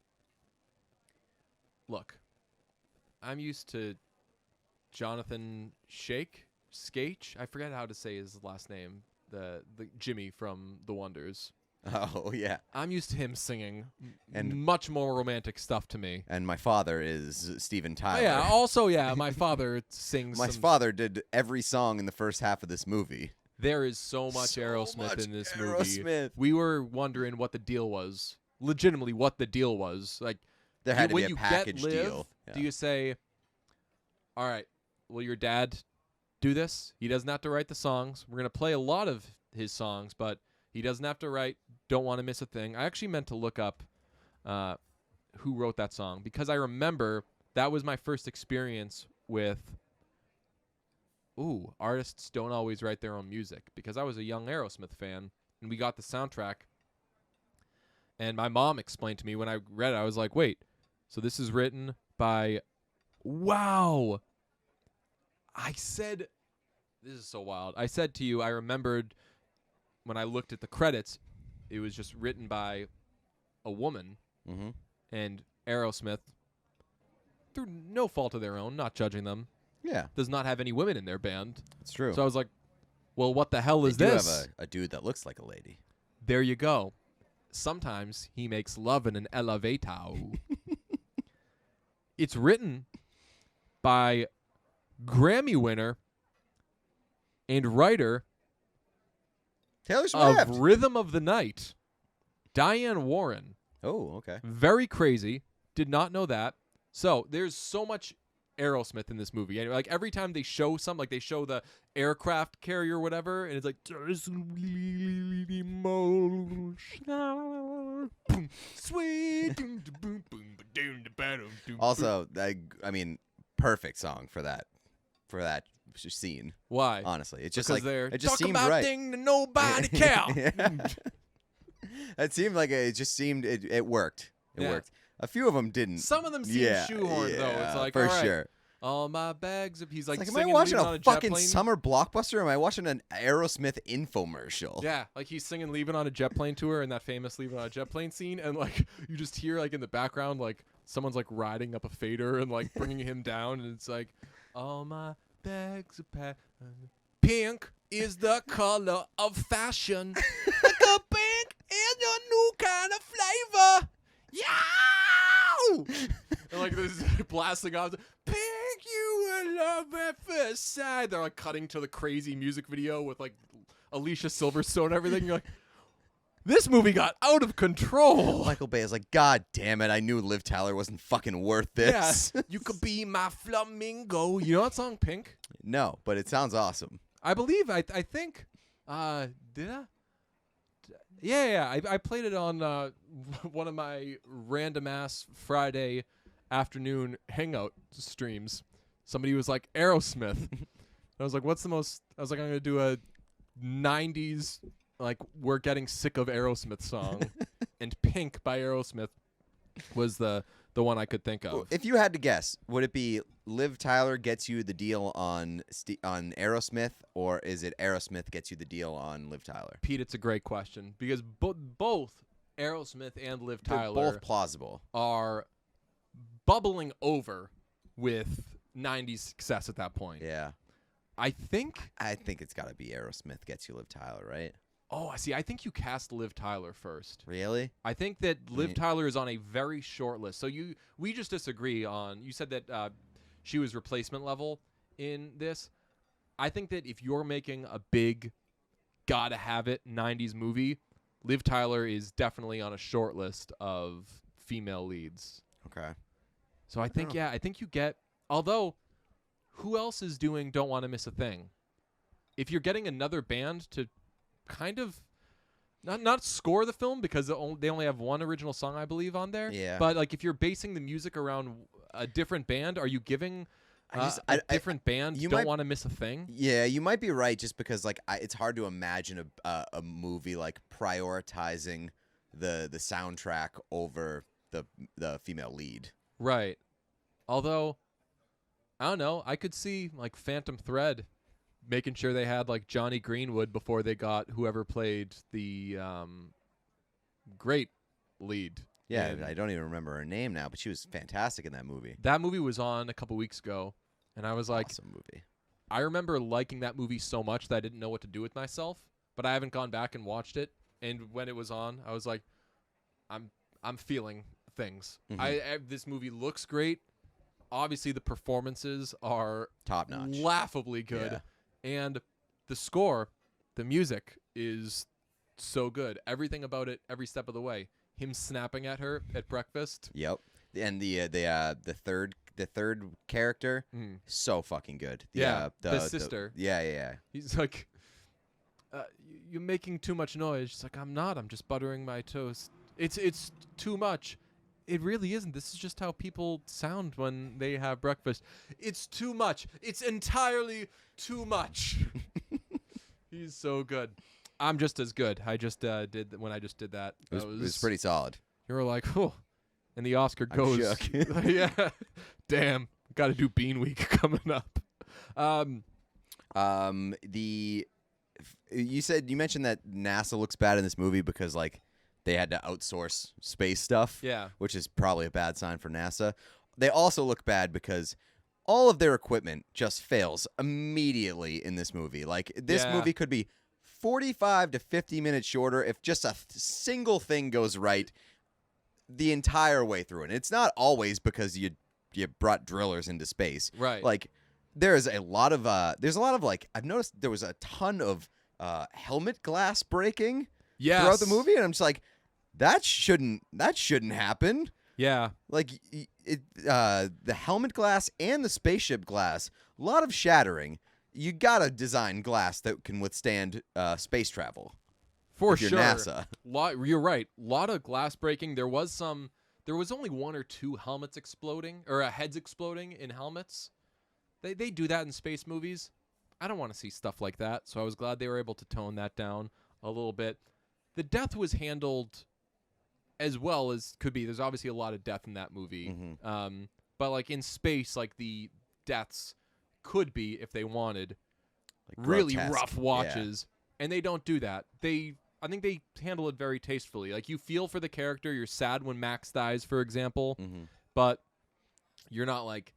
Speaker 1: look, I'm used to Jonathan Skate, I forget how to say his last name, the Jimmy from The Wonders.
Speaker 2: Oh, yeah.
Speaker 1: I'm used to him singing
Speaker 2: And-
Speaker 1: much more romantic stuff to me.
Speaker 2: And my father is Steven Tyler.
Speaker 1: Oh, yeah, also, yeah, my father sings
Speaker 2: My
Speaker 1: some...
Speaker 2: father did every song in the first half of this movie.
Speaker 1: There is so much
Speaker 2: So
Speaker 1: Aerosmith
Speaker 2: much
Speaker 1: in this movie.
Speaker 2: Aerosmith.
Speaker 1: We were wondering what the deal was. Legitimately, what the deal was. Like,
Speaker 2: There had to
Speaker 1: when
Speaker 2: be a
Speaker 1: you
Speaker 2: package
Speaker 1: get Liv,
Speaker 2: deal.
Speaker 1: do you say, all right, will your dad do this? He doesn't have to write the songs. We're going to play a lot of his songs, but he doesn't have to write Don't Want to Miss a Thing. I actually meant to look up who wrote that song because I remember that was my first experience with artists don't always write their own music, because I was a young Aerosmith fan and we got the soundtrack and my mom explained to me when I read it, I was like, wait, so this is written by, wow. I said, this is so wild. I said to you, I remembered when I looked at the credits, it was just written by a woman,
Speaker 2: Mm-hmm.
Speaker 1: and Aerosmith, through no fault of their own, not judging them,
Speaker 2: Yeah,
Speaker 1: does not have any women in their band.
Speaker 2: it's true.
Speaker 1: So I was like, well, what the hell
Speaker 2: They
Speaker 1: is
Speaker 2: do
Speaker 1: this?
Speaker 2: have a dude that looks like a lady.
Speaker 1: There you go. Sometimes he makes love in an elevator. It's written by Grammy winner and writer
Speaker 2: Taylor Swift.
Speaker 1: of Rhythm of the Night, Diane Warren.
Speaker 2: Oh, okay.
Speaker 1: Very crazy. Did not know that. So there's so much Aerosmith in this movie. And like every time they show something, like they show the aircraft carrier or whatever, and it's like sweet.
Speaker 2: Also, I mean, perfect song for that scene.
Speaker 1: Why?
Speaker 2: Honestly, it's just
Speaker 1: Because
Speaker 2: like
Speaker 1: they're
Speaker 2: it just
Speaker 1: talking
Speaker 2: seemed
Speaker 1: about
Speaker 2: right.
Speaker 1: thing that nobody care.
Speaker 2: Yeah. It seemed like it worked. It
Speaker 1: Yeah.
Speaker 2: worked. A few of them didn't.
Speaker 1: Some of them seem shoehorned though. It's like,
Speaker 2: for
Speaker 1: all right,
Speaker 2: sure.
Speaker 1: all my bags of. He's like,
Speaker 2: Am I
Speaker 1: singing,
Speaker 2: watching
Speaker 1: Leaving on
Speaker 2: a
Speaker 1: a
Speaker 2: fucking
Speaker 1: jet plane.
Speaker 2: summer blockbuster? Or am I watching an Aerosmith infomercial?
Speaker 1: Yeah, like he's singing "Leaving on a Jet Plane" to her in that famous "Leaving on a Jet Plane" scene, and like you just hear like in the background like someone's like riding up a fader and like bringing him down, and it's like, all my bags are packed. Pink is the color of fashion. Like a pink is your new kind of flavor. Yeah. And like this is blasting off. Pink, you will love at first sight. They're like cutting to the crazy music video with like Alicia Silverstone and everything. You're like, this movie got out of control.
Speaker 2: Michael Bay is like, God damn it! I knew Liv Tyler wasn't fucking worth this.
Speaker 1: Yeah, you could be my flamingo. You know that song, Pink?
Speaker 2: No, but it sounds awesome.
Speaker 1: I believe. I think. Did I? Yeah. I played it on one of my random ass Friday afternoon hangout streams. Somebody was like Aerosmith. I was like, what's the most? I was like, I'm gonna do a 90s like we're getting sick of Aerosmith song, and Pink by Aerosmith was the one I could think of.
Speaker 2: If you had to guess, would it be Liv Tyler gets you the deal on Aerosmith, or is it Aerosmith gets you the deal on Liv Tyler?
Speaker 1: Pete, it's a great question because both Aerosmith and Liv Tyler
Speaker 2: They're both plausible.
Speaker 1: are bubbling over with 90s success at that point.
Speaker 2: Yeah.
Speaker 1: I think
Speaker 2: it's got to be Aerosmith gets you Liv Tyler, right?
Speaker 1: Oh, I see. I think you cast Liv Tyler first.
Speaker 2: Really?
Speaker 1: I think that Liv Tyler is on a very short list. So we just disagree on. You said that she was replacement level in this. I think that if you're making a big, gotta have it 90s movie, Liv Tyler is definitely on a short list of female leads.
Speaker 2: Okay.
Speaker 1: So I think you get. Although, who else is doing "Don't Want to Miss a Thing"? If you're getting another band to kind of not score the film because they only have one original song, I believe, on there.
Speaker 2: Yeah.
Speaker 1: But like if you're basing the music around a different band, are you giving a different band Don't Want to Miss a Thing?
Speaker 2: Yeah, you might be right just because like it's hard to imagine a movie like prioritizing the soundtrack over the female lead.
Speaker 1: Right. Although I don't know, I could see like Phantom Thread making sure they had like Johnny Greenwood before they got whoever played the great lead.
Speaker 2: Yeah, I don't even remember her name now, but she was fantastic in that movie.
Speaker 1: That movie was on a couple weeks ago, and I was like,
Speaker 2: awesome movie.
Speaker 1: I remember liking that movie so much that I didn't know what to do with myself, but I haven't gone back and watched it. And when it was on, I was like, I'm feeling things.
Speaker 2: Mm-hmm.
Speaker 1: This movie looks great. Obviously, the performances are
Speaker 2: top notch,
Speaker 1: laughably good. Yeah. And the score, the music is so good. Everything about it, every step of the way. Him snapping at her at breakfast.
Speaker 2: Yep. And the third character, so fucking good. The
Speaker 1: sister.
Speaker 2: Yeah.
Speaker 1: He's like, you're making too much noise. She's like, I'm not. I'm just buttering my toast. It's too much. It really isn't. This is just how people sound when they have breakfast. It's too much. It's entirely too much. He's so good. I'm just as good. I just did when I just did that.
Speaker 2: It was pretty solid.
Speaker 1: You were like, oh, and the Oscar goes. Yeah, damn. Got to do Bean Week coming up.
Speaker 2: You mentioned that NASA looks bad in this movie because like they had to outsource space stuff.
Speaker 1: Yeah,
Speaker 2: which is probably a bad sign for NASA. They also look bad because all of their equipment just fails immediately in this movie. Like this movie could be 45 to 50 minutes shorter if just a single thing goes right the entire way through. And it's not always because you brought drillers into space.
Speaker 1: Right.
Speaker 2: Like there's a lot of like I've noticed there was a ton of helmet glass breaking throughout the movie, and I'm just like that shouldn't happen.
Speaker 1: Yeah.
Speaker 2: Like the helmet glass and the spaceship glass, a lot of shattering. You gotta design glass that can withstand space travel.
Speaker 1: For
Speaker 2: sure.
Speaker 1: You're
Speaker 2: NASA.
Speaker 1: You're right. A lot of glass breaking. There was only one or two helmets exploding, or heads exploding in helmets. They do that in space movies. I don't want to see stuff like that, so I was glad they were able to tone that down a little bit. The death was handled as well as could be. There's obviously a lot of death in that movie. But like in space, like the deaths could be, if they wanted,
Speaker 2: Like
Speaker 1: really
Speaker 2: grotesque.
Speaker 1: rough watches, and they don't do that. I think they handle it very tastefully. Like you feel for the character. You're sad when Max dies, for example, but you're not like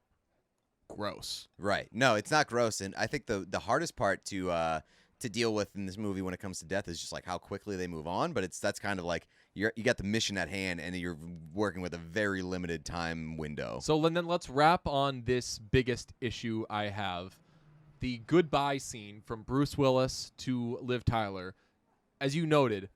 Speaker 1: gross.
Speaker 2: Right. No, it's not gross. And I think the hardest part to deal with in this movie when it comes to death is just like how quickly they move on. But that's kind of like you got the mission at hand, and you're working with a very limited time window.
Speaker 1: So then let's wrap on this biggest issue I have. The goodbye scene from Bruce Willis to Liv Tyler. As you noted,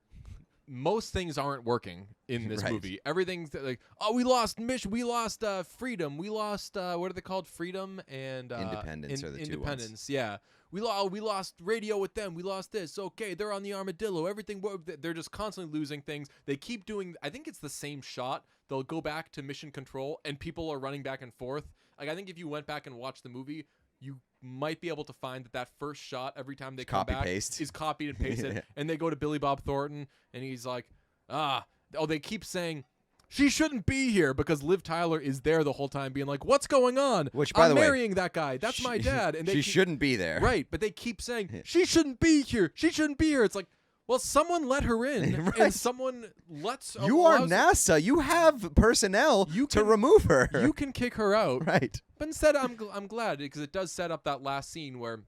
Speaker 1: most things aren't working in this movie. Everything's like, oh, we lost mission, we lost freedom, we lost what are they called? Freedom and
Speaker 2: Independence are the two ones.
Speaker 1: Yeah, we lost radio with them. We lost this. Okay, they're on the armadillo. Everything. They're just constantly losing things. They keep doing. I think it's the same shot. They'll go back to mission control, and people are running back and forth. Like I think if you went back and watched the movie, you might be able to find that first shot every time they come back is copied and pasted. And they go to Billy Bob Thornton, and he's like, they keep saying she shouldn't be here because Liv Tyler is there the whole time being like, what's going on?
Speaker 2: Which, by the way,
Speaker 1: marrying that guy. That's my dad. And
Speaker 2: she shouldn't be there.
Speaker 1: Right, but they keep saying, she shouldn't be here. She shouldn't be here. It's like, well, someone let her in, and someone lets...
Speaker 2: You are NASA. You have personnel to remove her.
Speaker 1: You can kick her out.
Speaker 2: Right.
Speaker 1: But instead, I'm glad, because it does set up that last scene where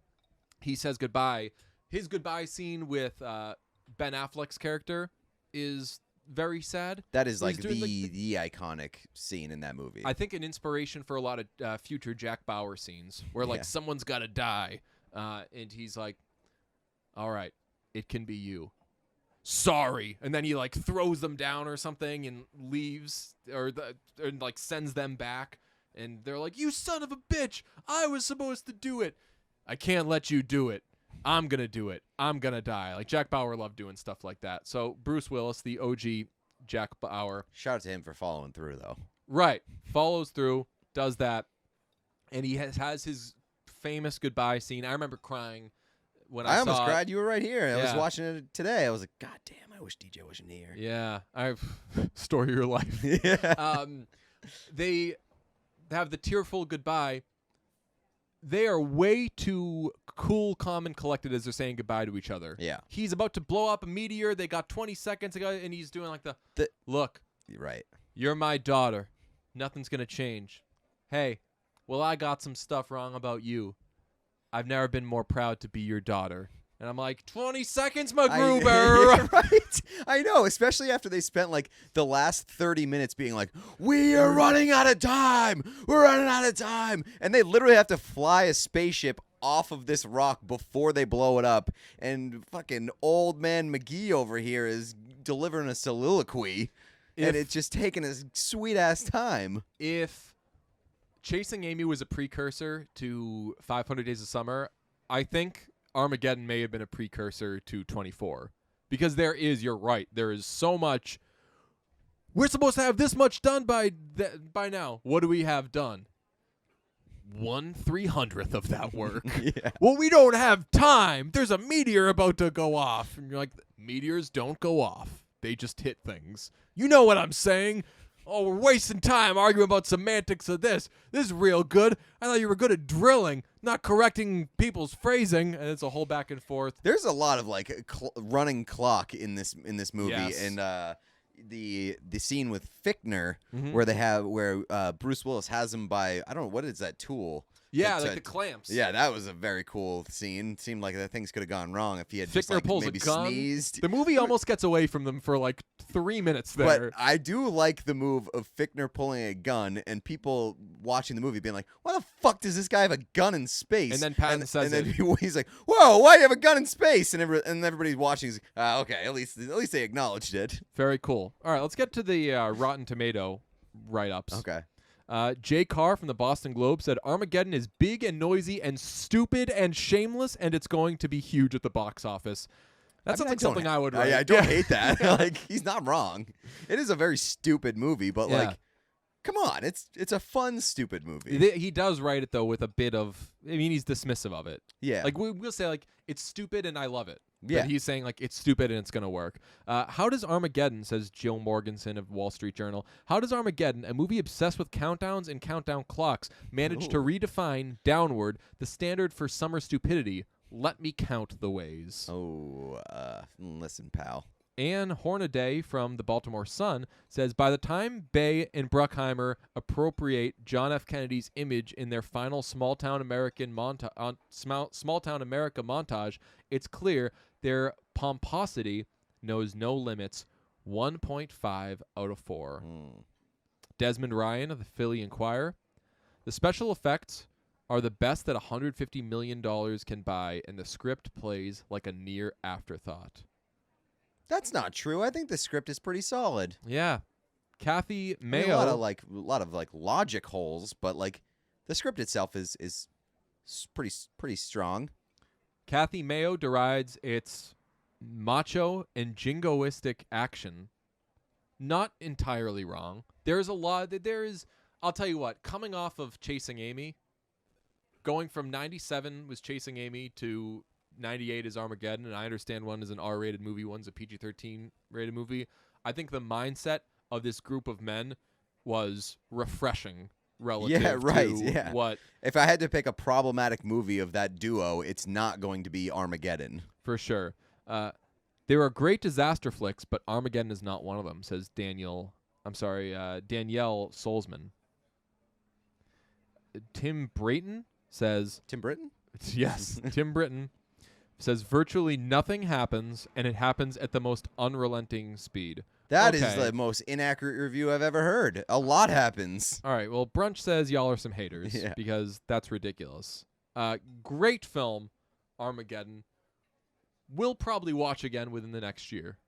Speaker 1: he says goodbye. His goodbye scene with Ben Affleck's character is very sad.
Speaker 2: That is like the iconic scene in that movie.
Speaker 1: I think an inspiration for a lot of future Jack Bauer scenes where like someone's got to die, and he's like, all right, it can be you. Sorry. And then he like throws them down or something and leaves or like sends them back, and they're like, you son of a bitch, I was supposed to do it. I can't let you do it. I'm going to do it. I'm going to die. Like Jack Bauer loved doing stuff like that. So Bruce Willis, the OG Jack Bauer.
Speaker 2: Shout out to him for following through, though.
Speaker 1: Right. Follows through, does that. And he has his famous goodbye scene. I remember crying when I
Speaker 2: almost cried. You were right here. I was
Speaker 1: Yeah.
Speaker 2: watching it today. I was like, God damn, I wish DJ wasn't here.
Speaker 1: Yeah. Story of your life.
Speaker 2: Yeah.
Speaker 1: They have the tearful goodbye. They are way too cool, calm, and collected as they're saying goodbye to each other.
Speaker 2: Yeah.
Speaker 1: He's about to blow up a meteor. They got 20 seconds ago, and he's doing like look,
Speaker 2: You're right.
Speaker 1: you're my daughter. Nothing's going to change. Hey, well, I got some stuff wrong about you. I've never been more proud to be your daughter. And I'm like, 20 seconds, MacGruber.
Speaker 2: Right? I know, especially after they spent like the last 30 minutes being like, we are running out of time. We're running out of time. And they literally have to fly a spaceship off of this rock before they blow it up. And fucking old man McGee over here is delivering a soliloquy. And it's just taking a sweet-ass time.
Speaker 1: If Chasing Amy was a precursor to 500 Days of Summer, I think Armageddon may have been a precursor to 24. Because you're right, there is so much. We're supposed to have this much done by now. What do we have done? 1/300th of that work.
Speaker 2: Yeah.
Speaker 1: Well, we don't have time. There's a meteor about to go off. And you're like, meteors don't go off. They just hit things. You know what I'm saying? Oh, we're wasting time arguing about semantics of this. This is real good. I thought you were good at drilling, not correcting people's phrasing, and it's a whole back and forth.
Speaker 2: There's a lot of like running clock in this movie,
Speaker 1: Yes.
Speaker 2: and the scene with Fichtner where Bruce Willis has him by, I don't know, what is that tool?
Speaker 1: Yeah, like the clamps.
Speaker 2: Yeah, that was a very cool scene. Seemed like that things could have gone wrong if he had
Speaker 1: Fichtner
Speaker 2: just like
Speaker 1: pulls
Speaker 2: maybe
Speaker 1: a gun.
Speaker 2: sneezed.
Speaker 1: The movie almost gets away from them for like 3 minutes there.
Speaker 2: But I do like the move of Fichtner pulling a gun and people watching the movie being like, why the fuck does this guy have a gun in space?
Speaker 1: And then Patton says
Speaker 2: and then he's like, whoa, why do you have a gun in space? And everybody's watching. He's like, okay, at least they acknowledged it.
Speaker 1: Very cool. All right, let's get to the Rotten Tomato write-ups.
Speaker 2: Okay.
Speaker 1: Jay Carr from the Boston Globe said Armageddon is big and noisy and stupid and shameless, and it's going to be huge at the box office. That sounds like something I would write.
Speaker 2: I don't hate that. Like, he's not wrong. It is a very stupid movie, but like, come on, it's a fun, stupid movie.
Speaker 1: He does write it though with a bit of. I mean, he's dismissive of it.
Speaker 2: Yeah.
Speaker 1: Like we'll say like it's stupid and I love it.
Speaker 2: Yeah.
Speaker 1: But he's saying, like, it's stupid and it's going to work. How does Armageddon, says Jill Morganson of Wall Street Journal, how does Armageddon, a movie obsessed with countdowns and countdown clocks, manage to redefine downward the standard for summer stupidity? Let me count the ways.
Speaker 2: Listen, pal.
Speaker 1: Ann Hornaday from the Baltimore Sun says, by the time Bay and Bruckheimer appropriate John F. Kennedy's image in their final small-town America montage, it's clear their pomposity knows no limits. 1.5 out of 4. Desmond Ryan of the Philly Inquirer, the special effects are the best that $150 million can buy, and the script plays like a near afterthought.
Speaker 2: That's not true. I think the script is pretty solid.
Speaker 1: Yeah. Kathy Mayo.
Speaker 2: I mean, a lot of logic holes, but like the script itself is pretty strong.
Speaker 1: Kathy Mayo derides its macho and jingoistic action. Not entirely wrong. There's a lot. I'll tell you what, coming off of Chasing Amy, going from 97 was Chasing Amy to 98 is Armageddon, and I understand one is an R-rated movie, one's a PG-13 rated movie. I think the mindset of this group of men was refreshing relative to what...
Speaker 2: If I had to pick a problematic movie of that duo, it's not going to be Armageddon.
Speaker 1: For sure. There are great disaster flicks, but Armageddon is not one of them, says Danielle Solzman. Tim Brayton says...
Speaker 2: Tim Britton?
Speaker 1: Yes, Tim Britton says virtually nothing happens, and it happens at the most unrelenting speed.
Speaker 2: That is the most inaccurate review I've ever heard. A lot happens.
Speaker 1: All right, well, Brunch says y'all are some haters because that's ridiculous. Great film, Armageddon. We'll probably watch again within the next year.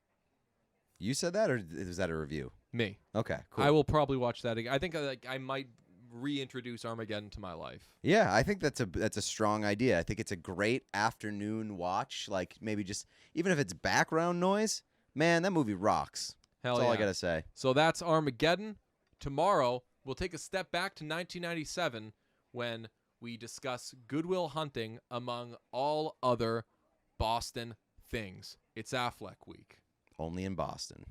Speaker 2: You said that, or is that a review?
Speaker 1: Me.
Speaker 2: Okay, cool.
Speaker 1: I will probably watch that again. I think I might reintroduce Armageddon to my life.
Speaker 2: Yeah, I think that's a strong idea. I think it's a great afternoon watch. Like maybe just even if it's background noise, man, that movie rocks.
Speaker 1: Hell
Speaker 2: that's all
Speaker 1: yeah.
Speaker 2: I gotta say.
Speaker 1: So that's Armageddon. Tomorrow we'll take a step back to 1997 when we discuss Good Will Hunting among all other Boston things. It's Affleck week.
Speaker 2: Only in Boston.